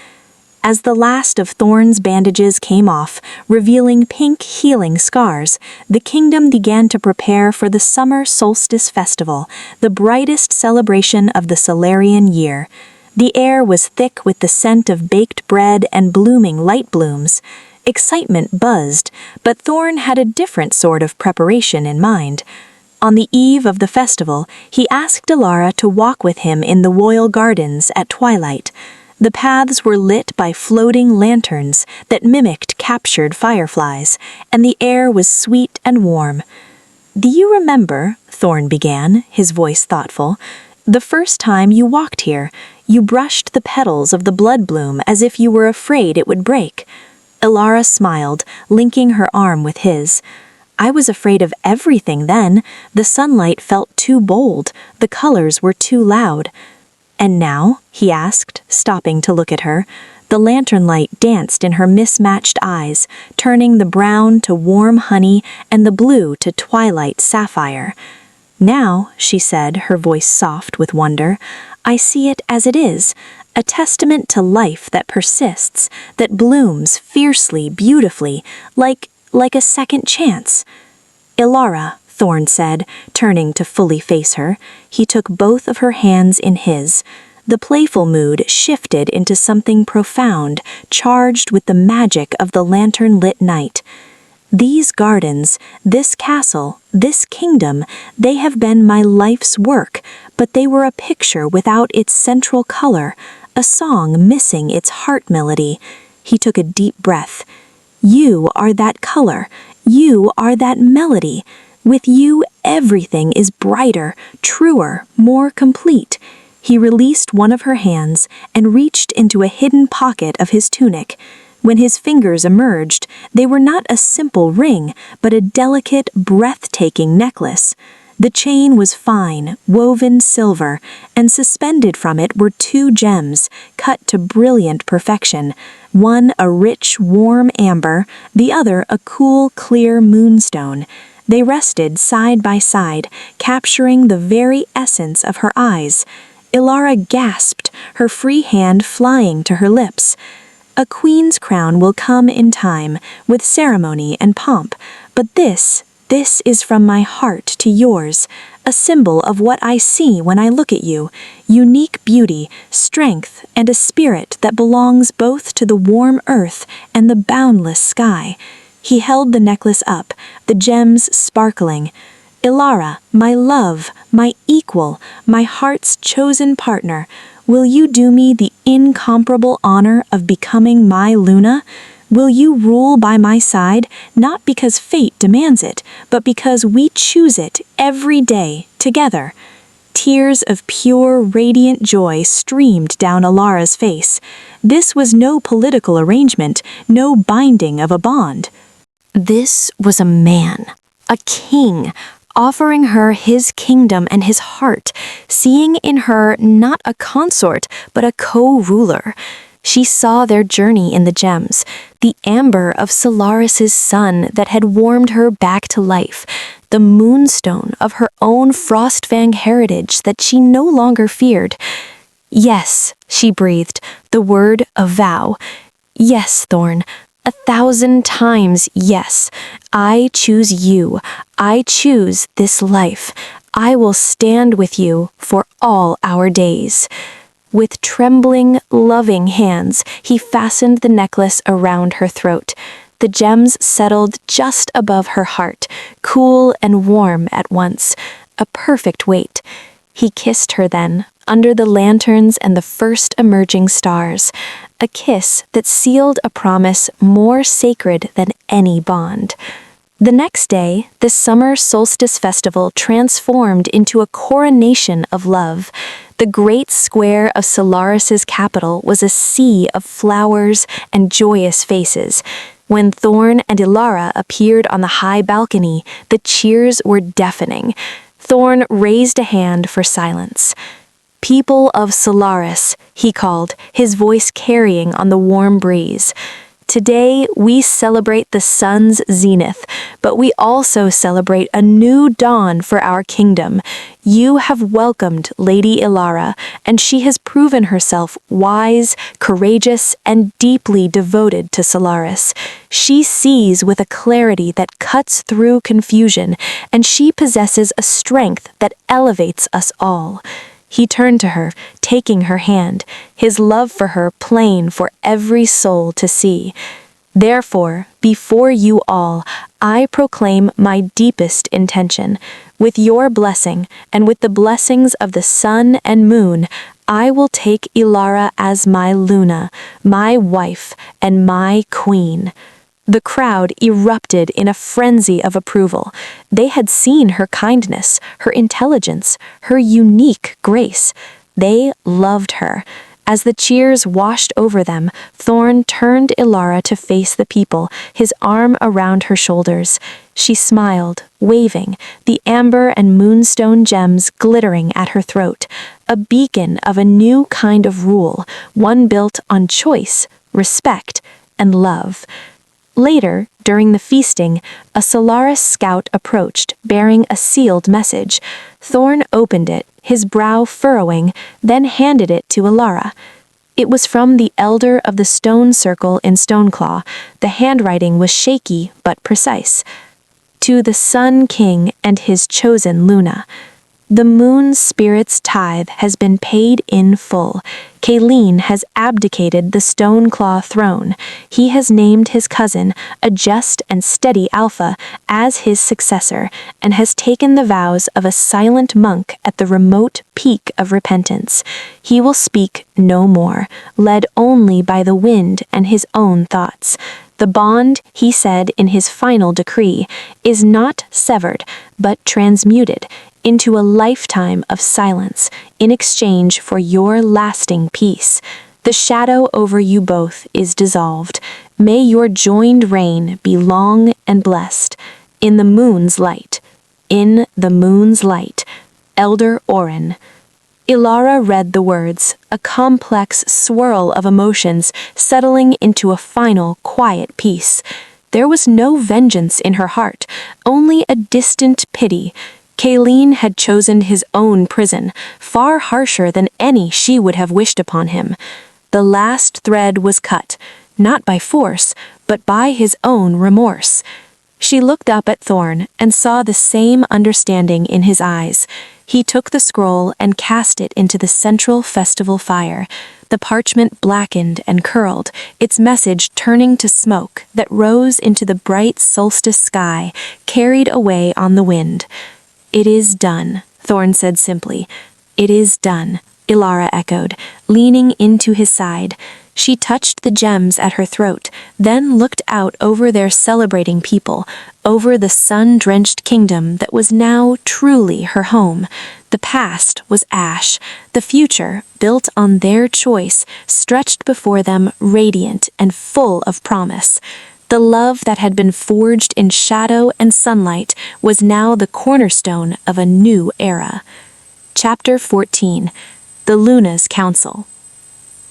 As the last of Thorn's bandages came off, revealing pink healing scars, the kingdom began to prepare for the summer solstice festival, the brightest celebration of the Solarian year. The air was thick with the scent of baked bread and blooming light blooms. Excitement buzzed, but Thorn had a different sort of preparation in mind. On the eve of the festival, he asked Ilara to walk with him in the royal gardens at twilight. The paths were lit by floating lanterns that mimicked captured fireflies, and the air was sweet and warm. "Do you remember," Thorn began, his voice thoughtful, "the first time you walked here, you brushed the petals of the blood bloom as if you were afraid it would break?" Ilara smiled, linking her arm with his. "I was afraid of everything then. The sunlight felt too bold, the colors were too loud." "And now?" he asked, stopping to look at her. The lantern light danced in her mismatched eyes, turning the brown to warm honey and the blue to twilight sapphire. "Now," she said, her voice soft with wonder, "I see it as it is, a testament to life that persists, that blooms fiercely, beautifully, like a second chance." "Ilara," Thorn said, turning to fully face her. He took both of her hands in his. The playful mood shifted into something profound, charged with the magic of the lantern-lit night. "These gardens, this castle, this kingdom, they have been my life's work, but they were a picture without its central color, a song missing its heart melody." He took a deep breath. "You are that color. You are that melody. With you, everything is brighter, truer, more complete." He released one of her hands and reached into a hidden pocket of his tunic. When his fingers emerged, they were not a simple ring, but a delicate, breathtaking necklace. The chain was fine, woven silver, and suspended from it were two gems, cut to brilliant perfection, one a rich, warm amber, the other a cool, clear moonstone. They rested side by side, capturing the very essence of her eyes. Ilara gasped, her free hand flying to her lips. "A queen's crown will come in time, with ceremony and pomp, but this is from my heart to yours, a symbol of what I see when I look at you, unique beauty, strength, and a spirit that belongs both to the warm earth and the boundless sky." He held the necklace up, the gems sparkling. "Ilara, my love, my equal, my heart's chosen partner, will you do me the incomparable honor of becoming my Luna? Will you rule by my side, not because fate demands it, but because we choose it every day together?" Tears of pure, radiant joy streamed down Ilara's face. This was no political arrangement, no binding of a bond. This was a man, a king, offering her his kingdom and his heart, seeing in her not a consort, but a co-ruler. She saw their journey in the gems, the amber of Solaris's sun that had warmed her back to life, the moonstone of her own Frostfang heritage that she no longer feared. "Yes," she breathed, the word a vow. "Yes, Thorn. 1,000 times yes. I choose you. I choose this life. I will stand with you for all our days." With trembling, loving hands, he fastened the necklace around her throat. the gems settled just above her heart, cool and warm at once, a perfect weight. He kissed her then, under the lanterns and the first emerging stars, a kiss that sealed a promise more sacred than any bond. The next day, the summer solstice festival transformed into a coronation of love. The great square of Solaris's capital was a sea of flowers and joyous faces. When Thorn and Ilara appeared on the high balcony, the cheers were deafening. Thorn raised a hand for silence. "People of Solaris," he called, his voice carrying on the warm breeze. "Today we celebrate the sun's zenith, but we also celebrate a new dawn for our kingdom. You have welcomed Lady Ilara, and she has proven herself wise, courageous, and deeply devoted to Solaris. She sees with a clarity that cuts through confusion, and she possesses a strength that elevates us all." He turned to her, taking her hand, his love for her plain for every soul to see. "Therefore, before you all, I proclaim my deepest intention. With your blessing, and with the blessings of the sun and moon, I will take Ilara as my Luna, my wife, and my queen." The crowd erupted in a frenzy of approval. They had seen her kindness, her intelligence, her unique grace. They loved her. As the cheers washed over them, Thorn turned Ilara to face the people, his arm around her shoulders. She smiled, waving, the amber and moonstone gems glittering at her throat, a beacon of a new kind of rule, one built on choice, respect, and love. Later, during the feasting, a Solaris scout approached, bearing a sealed message. Thorn opened it, his brow furrowing, then handed it to Ilara. It was from the Elder of the Stone Circle in Stoneclaw. The handwriting was shaky but precise. "To the Sun King and his chosen Luna. The moon's spirit's tithe has been paid in full. Kayleen has abdicated the Stoneclaw throne. He has named his cousin, a just and steady Alpha, as his successor, and has taken the vows of a silent monk at the remote peak of repentance. He will speak no more, led only by the wind and his own thoughts. The bond, he said in his final decree, is not severed, but transmuted into a lifetime of silence in exchange for your lasting peace. The shadow over you both is dissolved. May your joined reign be long and blessed. In the moon's light. In the moon's light. Elder Orin." Ilara read the words, a complex swirl of emotions settling into a final, quiet peace. There was no vengeance in her heart, only a distant pity. Kayleen had chosen his own prison, far harsher than any she would have wished upon him. The last thread was cut, not by force, but by his own remorse. She looked up at Thorn and saw the same understanding in his eyes. He took the scroll and cast it into the central festival fire. The parchment blackened and curled, its message turning to smoke that rose into the bright solstice sky, carried away on the wind. "It is done," Thorn said simply. "It is done," Ilara echoed, leaning into his side. She touched the gems at her throat, then looked out over their celebrating people, over the sun-drenched kingdom that was now truly her home. The past was ash. The future, built on their choice, stretched before them radiant and full of promise. The love that had been forged in shadow and sunlight was now the cornerstone of a new era. Chapter 14. The Luna's Council.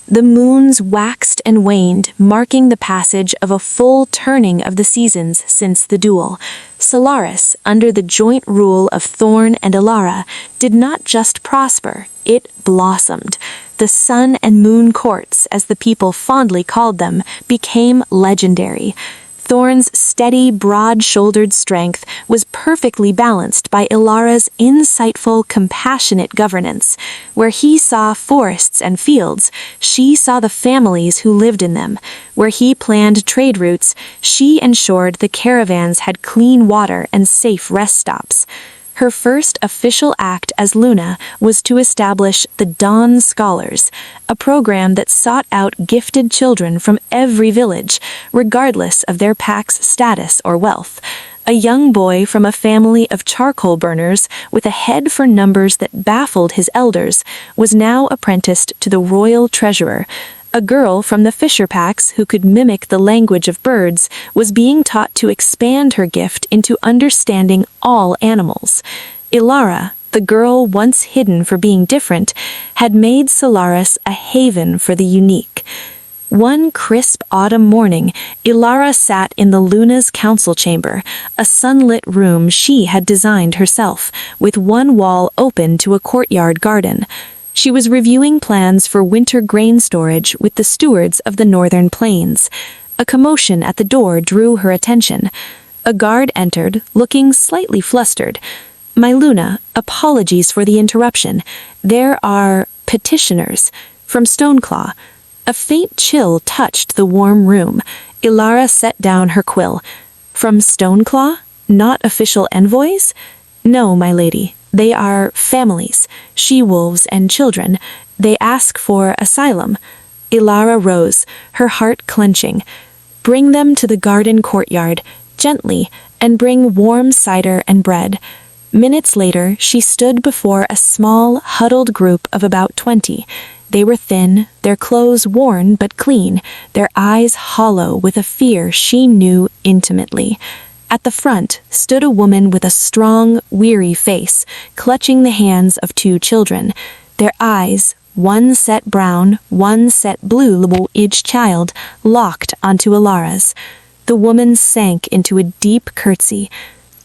The moons waxed and waned, marking the passage of a full turning of the seasons since the duel. Solaris, under the joint rule of Thorn and Ilara, did not just prosper, it blossomed. The Sun and Moon Courts, as the people fondly called them, became legendary. Thorn's steady, broad-shouldered strength was perfectly balanced by Ilara's insightful, compassionate governance. Where he saw forests and fields, she saw the families who lived in them. Where he planned trade routes, she ensured the caravans had clean water and safe rest stops. Her first official act as Luna was to establish the Dawn Scholars, a program that sought out gifted children from every village, regardless of their pack's status or wealth. A young boy from a family of charcoal burners with a head for numbers that baffled his elders was now apprenticed to the royal treasurer. A girl from the fisher packs who could mimic the language of birds was being taught to expand her gift into understanding all animals. Ilara, the girl once hidden for being different, had made Solaris a haven for the unique. One crisp autumn morning, Ilara sat in the Luna's council chamber, a sunlit room she had designed herself, with one wall open to a courtyard garden. She was reviewing plans for winter grain storage with the stewards of the northern plains. A commotion at the door drew her attention. A guard entered, looking slightly flustered. "My Luna, apologies for the interruption. There are petitioners from Stoneclaw." A faint chill touched the warm room. Ilara set down her quill. "From Stoneclaw? Not official envoys?" "No, my lady. They are families, she-wolves and children. They ask for asylum." Ilara rose, her heart clenching. "Bring them to the garden courtyard, gently, and bring warm cider and bread." Minutes later, she stood before a small, huddled group of about 20. They were thin, their clothes worn but clean, their eyes hollow with a fear she knew intimately. At the front stood a woman with a strong, weary face, clutching the hands of two children. Their eyes, one set brown, one set blue, each child, locked onto Ilara's. The woman sank into a deep curtsy.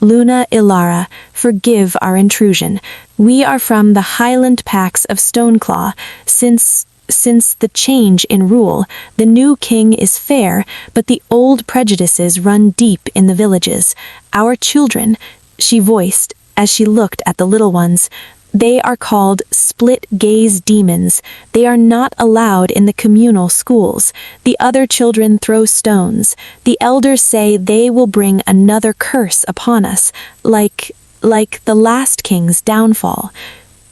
"Luna, Ilara, forgive our intrusion. We are from the Highland Packs of Stoneclaw. Since the change in rule, the new king is fair, but the old prejudices run deep in the villages. Our children," she voiced as she looked at the little ones, "they are called split-gaze demons. They are not allowed in the communal schools. The other children throw stones. The elders say they will bring another curse upon us, like the last king's downfall."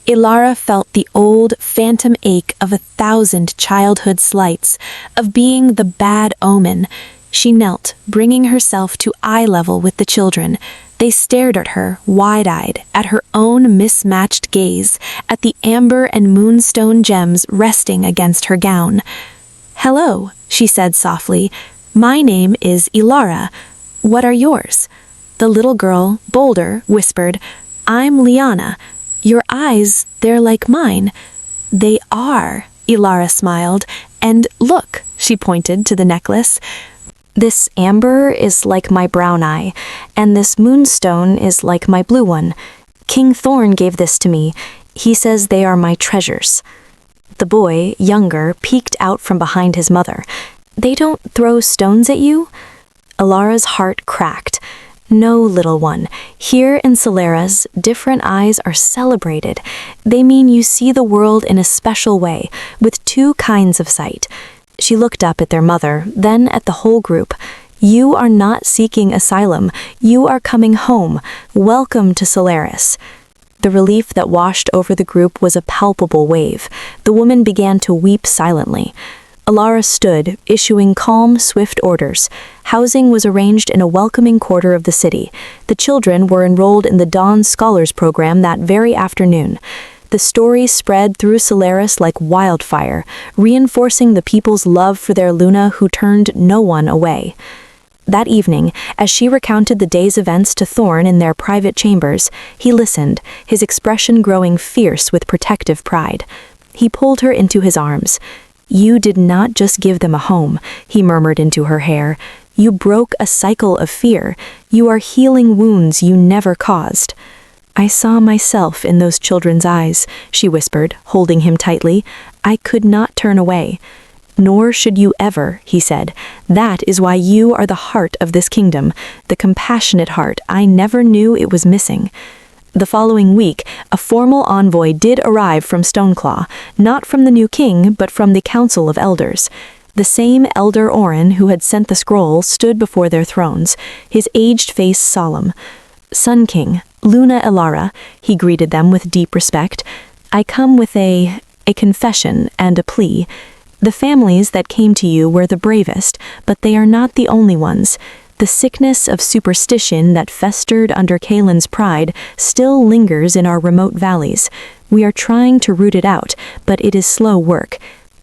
Ilara felt the old phantom ache of 1,000 childhood slights, of being the bad omen. She knelt, bringing herself to eye level with the children. They stared at her, wide-eyed, at her own mismatched gaze, at the amber and moonstone gems resting against her gown. "Hello," she said softly. "My name is Ilara. What are yours?" The little girl, bolder, whispered, "I'm Liana. Your eyes, they're like mine." "They are," Ilara smiled. "And look," she pointed to the necklace. "This amber is like my brown eye, and this moonstone is like my blue one. King Thorn gave this to me. He says they are my treasures." The boy, younger, peeked out from behind his mother. "They don't throw stones at you?" Ilara's heart cracked. "No, little one. Here in Solaris, different eyes are celebrated. They mean you see the world in a special way, with two kinds of sight." She looked up at their mother, then at the whole group. "You are not seeking asylum. You are coming home. Welcome to Solaris." The relief that washed over the group was a palpable wave. The woman began to weep silently. Ilara stood, issuing calm, swift orders. Housing was arranged in a welcoming quarter of the city. The children were enrolled in the Dawn Scholars program that very afternoon. The story spread through Solaris like wildfire, reinforcing the people's love for their Luna who turned no one away. That evening, as she recounted the day's events to Thorn in their private chambers, he listened, his expression growing fierce with protective pride. He pulled her into his arms. "You did not just give them a home," he murmured into her hair. "You broke a cycle of fear. You are healing wounds you never caused." "I saw myself in those children's eyes," she whispered, holding him tightly. "I could not turn away." "Nor should you ever," he said. "That is why you are the heart of this kingdom, the compassionate heart I never knew it was missing." The following week, a formal envoy did arrive from Stoneclaw, not from the new king, but from the Council of Elders. The same Elder Orin who had sent the scroll stood before their thrones, his aged face solemn. "Sun King, Luna Elara," he greeted them with deep respect, "I come with a confession and a plea. The families that came to you were the bravest, but they are not the only ones. The sickness of superstition that festered under Kaelin's pride still lingers in our remote valleys. We are trying to root it out, but it is slow work."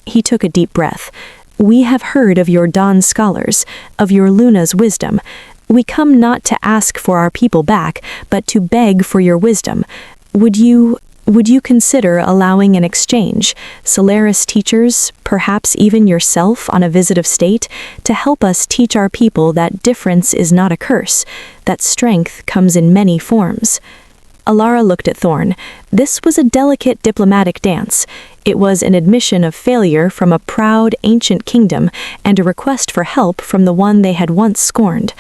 He took a deep breath. "We have heard of your Dawn scholars, of your Luna's wisdom. We come not to ask for our people back, but to beg for your wisdom. Would you consider allowing an exchange, Solaris teachers, perhaps even yourself on a visit of state, to help us teach our people that difference is not a curse, that strength comes in many forms?" Elara looked at Thorn. This was a delicate diplomatic dance. It was an admission of failure from a proud, ancient kingdom, and a request for help from the one they had once scorned.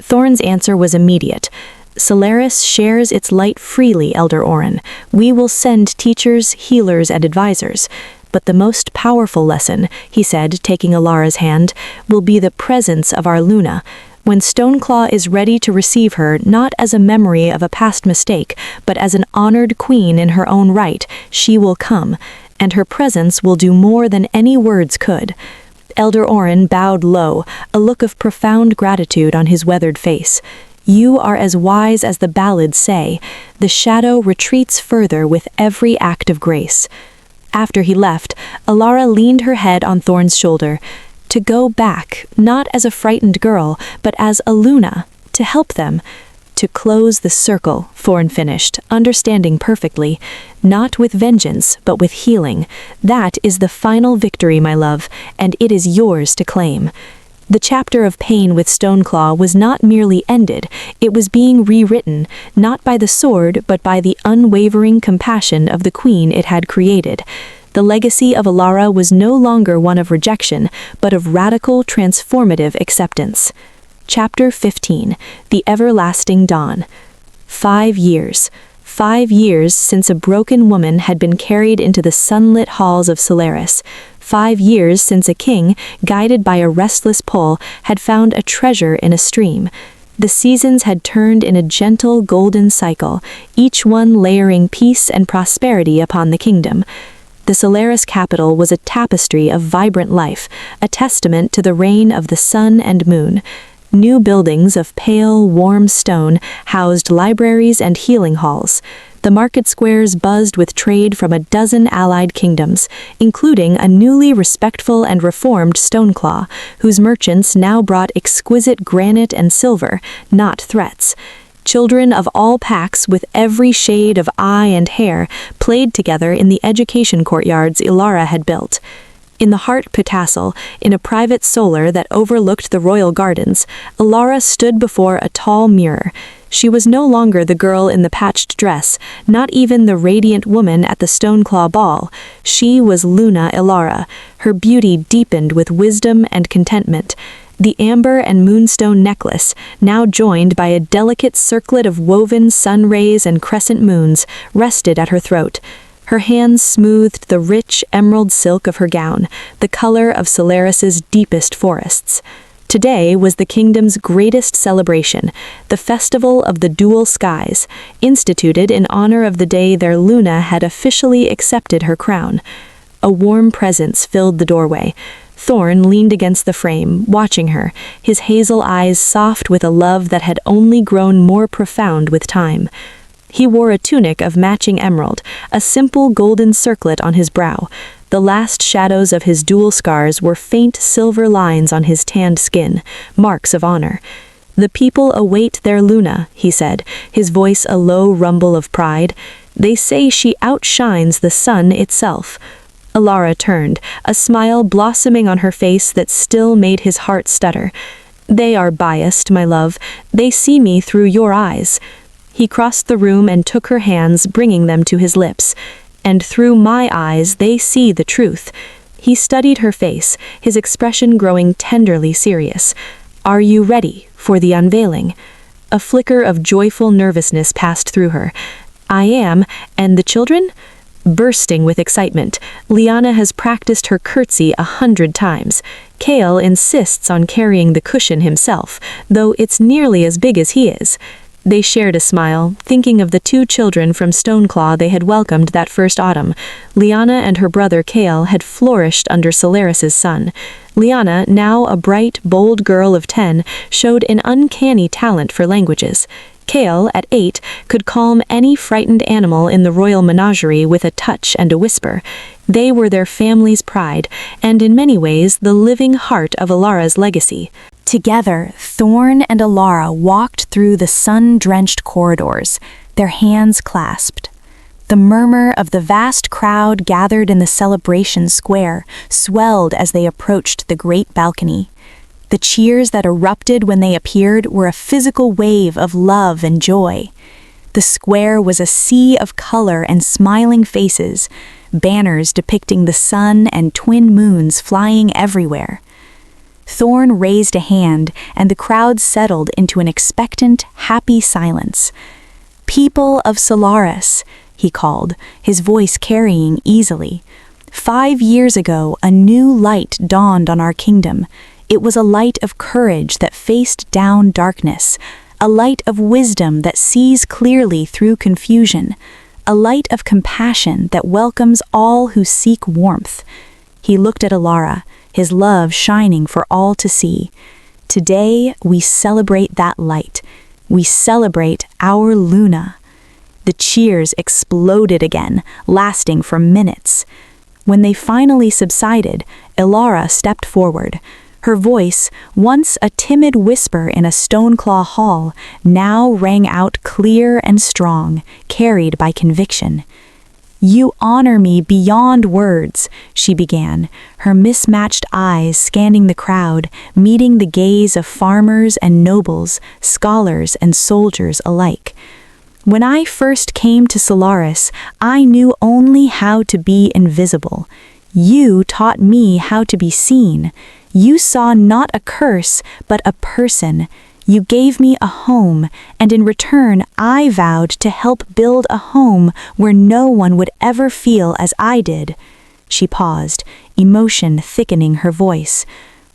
Thorn's answer was immediate. "Solaris shares its light freely, Elder Orin. We will send teachers, healers, and advisors. But the most powerful lesson," he said, taking Elara's hand, "will be the presence of our Luna. When Stoneclaw is ready to receive her not as a memory of a past mistake, but as an honored queen in her own right, she will come, and her presence will do more than any words could." Elder Orin bowed low, a look of profound gratitude on his weathered face. "You are as wise as the ballads say. The shadow retreats further with every act of grace." After he left, Elara leaned her head on Thorn's shoulder. To go back, not as a frightened girl, but as a Luna, to help them. To close the circle, Thorn finished, understanding perfectly. "Not with vengeance, but with healing. That is the final victory, my love, and it is yours to claim." The chapter of pain with Stoneclaw was not merely ended, it was being rewritten, not by the sword, but by the unwavering compassion of the queen it had created. The legacy of Elara was no longer one of rejection, but of radical, transformative acceptance. Chapter 15, The Everlasting Dawn. 5 years. 5 years since a broken woman had been carried into the sunlit halls of Solaris. 5 years since a king, guided by a restless pull, had found a treasure in a stream. The seasons had turned in a gentle golden cycle, each one layering peace and prosperity upon the kingdom. The Solaris capital was a tapestry of vibrant life, a testament to the reign of the sun and moon. New buildings of pale, warm stone housed libraries and healing halls. The market squares buzzed with trade from a dozen allied kingdoms, including a newly respectful and reformed Stoneclaw, whose merchants now brought exquisite granite and silver, not threats. Children of all packs with every shade of eye and hair played together in the education courtyards Elara had built. In the Heart Putassel, in a private solar that overlooked the royal gardens, Elara stood before a tall mirror. She was no longer the girl in the patched dress, not even the radiant woman at the Stoneclaw ball. She was Luna Elara, her beauty deepened with wisdom and contentment. The amber and moonstone necklace, now joined by a delicate circlet of woven sun rays and crescent moons, rested at her throat. Her hands smoothed the rich emerald silk of her gown, the color of Solaris's deepest forests. Today was the kingdom's greatest celebration, the Festival of the Dual Skies, instituted in honor of the day their Luna had officially accepted her crown. A warm presence filled the doorway. Thorn leaned against the frame, watching her, his hazel eyes soft with a love that had only grown more profound with time. He wore a tunic of matching emerald, a simple golden circlet on his brow. The last shadows of his dual scars were faint silver lines on his tanned skin, marks of honor. "The people await their Luna," he said, his voice a low rumble of pride. "They say she outshines the sun itself." Elara turned, a smile blossoming on her face that still made his heart stutter. "They are biased, my love. They see me through your eyes." He crossed the room and took her hands, bringing them to his lips. "And through my eyes they see the truth. He studied her face, his expression growing tenderly serious. "Are you ready for the unveiling?" A flicker of joyful nervousness passed through her. "I am, and the children?" Bursting with excitement, Liana has practiced her curtsy 100 times. Kale insists on carrying the cushion himself, though it's nearly as big as he is. They shared a smile, thinking of the 2 children from Stoneclaw they had welcomed that first autumn. Liana and her brother Kale had flourished under Solaris's son. Liana, now a bright, bold girl of 10, showed an uncanny talent for languages. Kale, at 8, could calm any frightened animal in the royal menagerie with a touch and a whisper. They were their family's pride, and in many ways the living heart of Alara's legacy. Together, Thorn and Alara walked through the sun-drenched corridors, their hands clasped. The murmur of the vast crowd gathered in the celebration square swelled as they approached the great balcony. The cheers that erupted when they appeared were a physical wave of love and joy. The square was a sea of color and smiling faces, banners depicting the sun and twin moons flying everywhere. Thorn raised a hand, and the crowd settled into an expectant, happy silence. "People of Solaris," he called, his voice carrying easily. "5 years ago, a new light dawned on our kingdom. It was a light of courage that faced down darkness, a light of wisdom that sees clearly through confusion, a light of compassion that welcomes all who seek warmth." He looked at Alara, his love shining for all to see. "Today, we celebrate that light. We celebrate our Luna." The cheers exploded again, lasting for minutes. When they finally subsided, Alara stepped forward. Her voice, once a timid whisper in a Stoneclaw hall, now rang out clear and strong, carried by conviction. "You honor me beyond words," she began, her mismatched eyes scanning the crowd, meeting the gaze of farmers and nobles, scholars and soldiers alike. "When I first came to Solaris, I knew only how to be invisible. You taught me how to be seen. You saw not a curse, but a person. You gave me a home, and in return I vowed to help build a home where no one would ever feel as I did." She paused, emotion thickening her voice.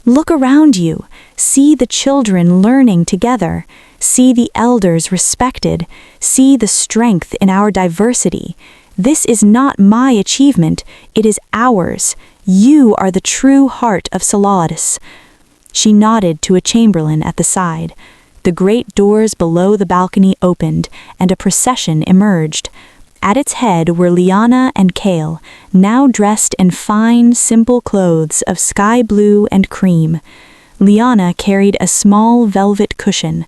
"Look around you. See the children learning together. See the elders respected. See the strength in our diversity. This is not my achievement, it is ours. You are the true heart of Solaris." She nodded to a chamberlain at the side. The great doors below the balcony opened, and a procession emerged. At its head were Liana and Kale, now dressed in fine, simple clothes of sky blue and cream. Liana carried a small velvet cushion.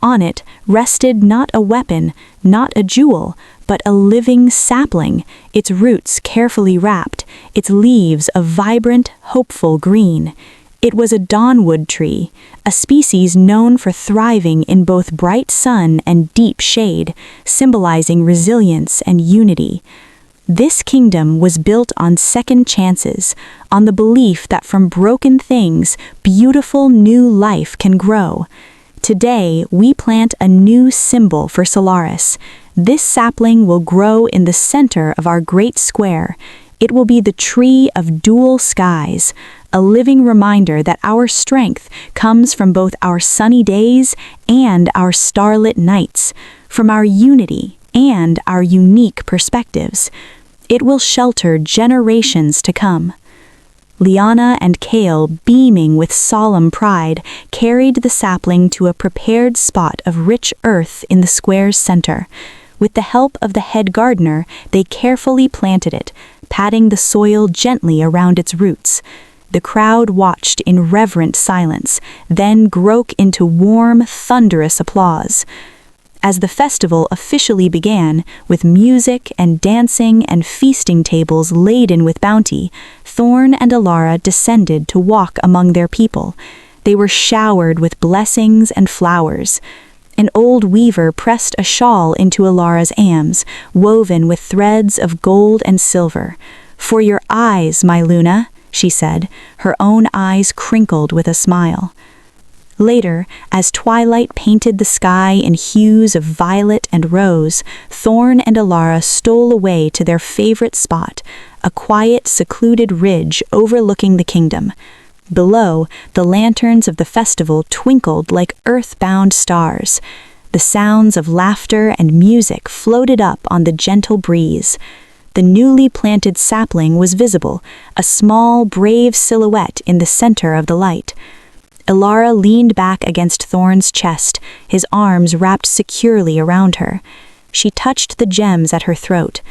On it rested not a weapon, not a jewel, but a living sapling, its roots carefully wrapped, its leaves a vibrant, hopeful green. It was a dawnwood tree, a species known for thriving in both bright sun and deep shade, symbolizing resilience and unity. This kingdom was built on second chances, on the belief that from broken things, beautiful new life can grow. Today, we plant a new symbol for Solaris. This sapling will grow in the center of our great square. It will be the tree of dual skies, a living reminder that our strength comes from both our sunny days and our starlit nights, from our unity and our unique perspectives. It will shelter generations to come. Liana and Kale, beaming with solemn pride, carried the sapling to a prepared spot of rich earth in the square's center. With the help of the head gardener, they carefully planted it, patting the soil gently around its roots. The crowd watched in reverent silence, then broke into warm, thunderous applause. As the festival officially began, with music and dancing and feasting tables laden with bounty, Thorn and Alara descended to walk among their people. They were showered with blessings and flowers. An old weaver pressed a shawl into Alara's arms, woven with threads of gold and silver. "For your eyes, my Luna," she said, her own eyes crinkled with a smile. Later, as twilight painted the sky in hues of violet and rose, Thorn and Alara stole away to their favorite spot, a quiet, secluded ridge overlooking the kingdom. Below, the lanterns of the festival twinkled like earth-bound stars. The sounds of laughter and music floated up on the gentle breeze. The newly planted sapling was visible, a small, brave silhouette in the center of the light. Alara leaned back against Thorn's chest, his arms wrapped securely around her. She touched the gems at her throat.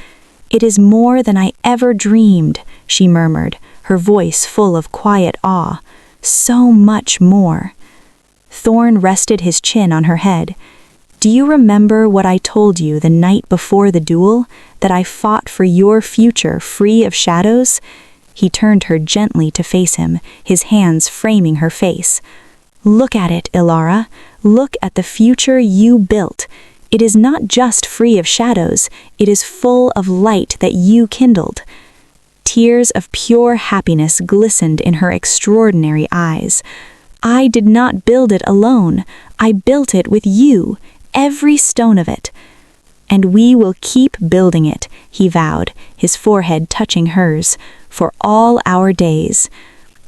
"It is more than I ever dreamed," she murmured, her voice full of quiet awe. "So much more." Thorn rested his chin on her head. "Do you remember what I told you the night before the duel? That I fought for your future free of shadows?" He turned her gently to face him, his hands framing her face. "Look at it, Alara. Look at the future you built. It is not just free of shadows, it is full of light that you kindled." Tears of pure happiness glistened in her extraordinary eyes. "I did not build it alone. I built it with you, every stone of it. And we will keep building it," he vowed, his forehead touching hers, "for all our days."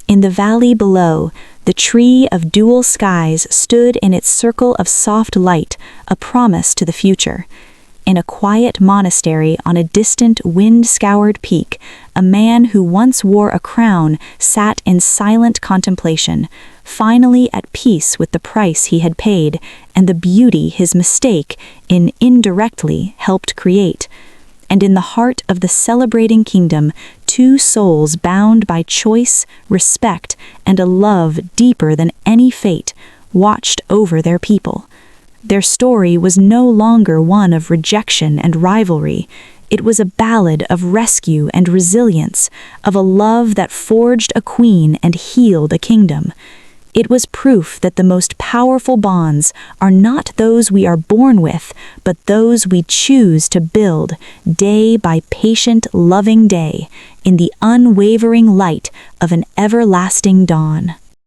In the valley below, the tree of dual skies stood in its circle of soft light, a promise to the future. In a quiet monastery on a distant wind-scoured peak, a man who once wore a crown sat in silent contemplation, finally at peace with the price he had paid and the beauty his mistake in indirectly helped create. And in the heart of the celebrating kingdom, two souls bound by choice, respect, and a love deeper than any fate watched over their people. Their story was no longer one of rejection and rivalry. It was a ballad of rescue and resilience, of a love that forged a queen and healed a kingdom. It was proof that the most powerful bonds are not those we are born with, but those we choose to build, day by patient, loving day, in the unwavering light of an everlasting dawn.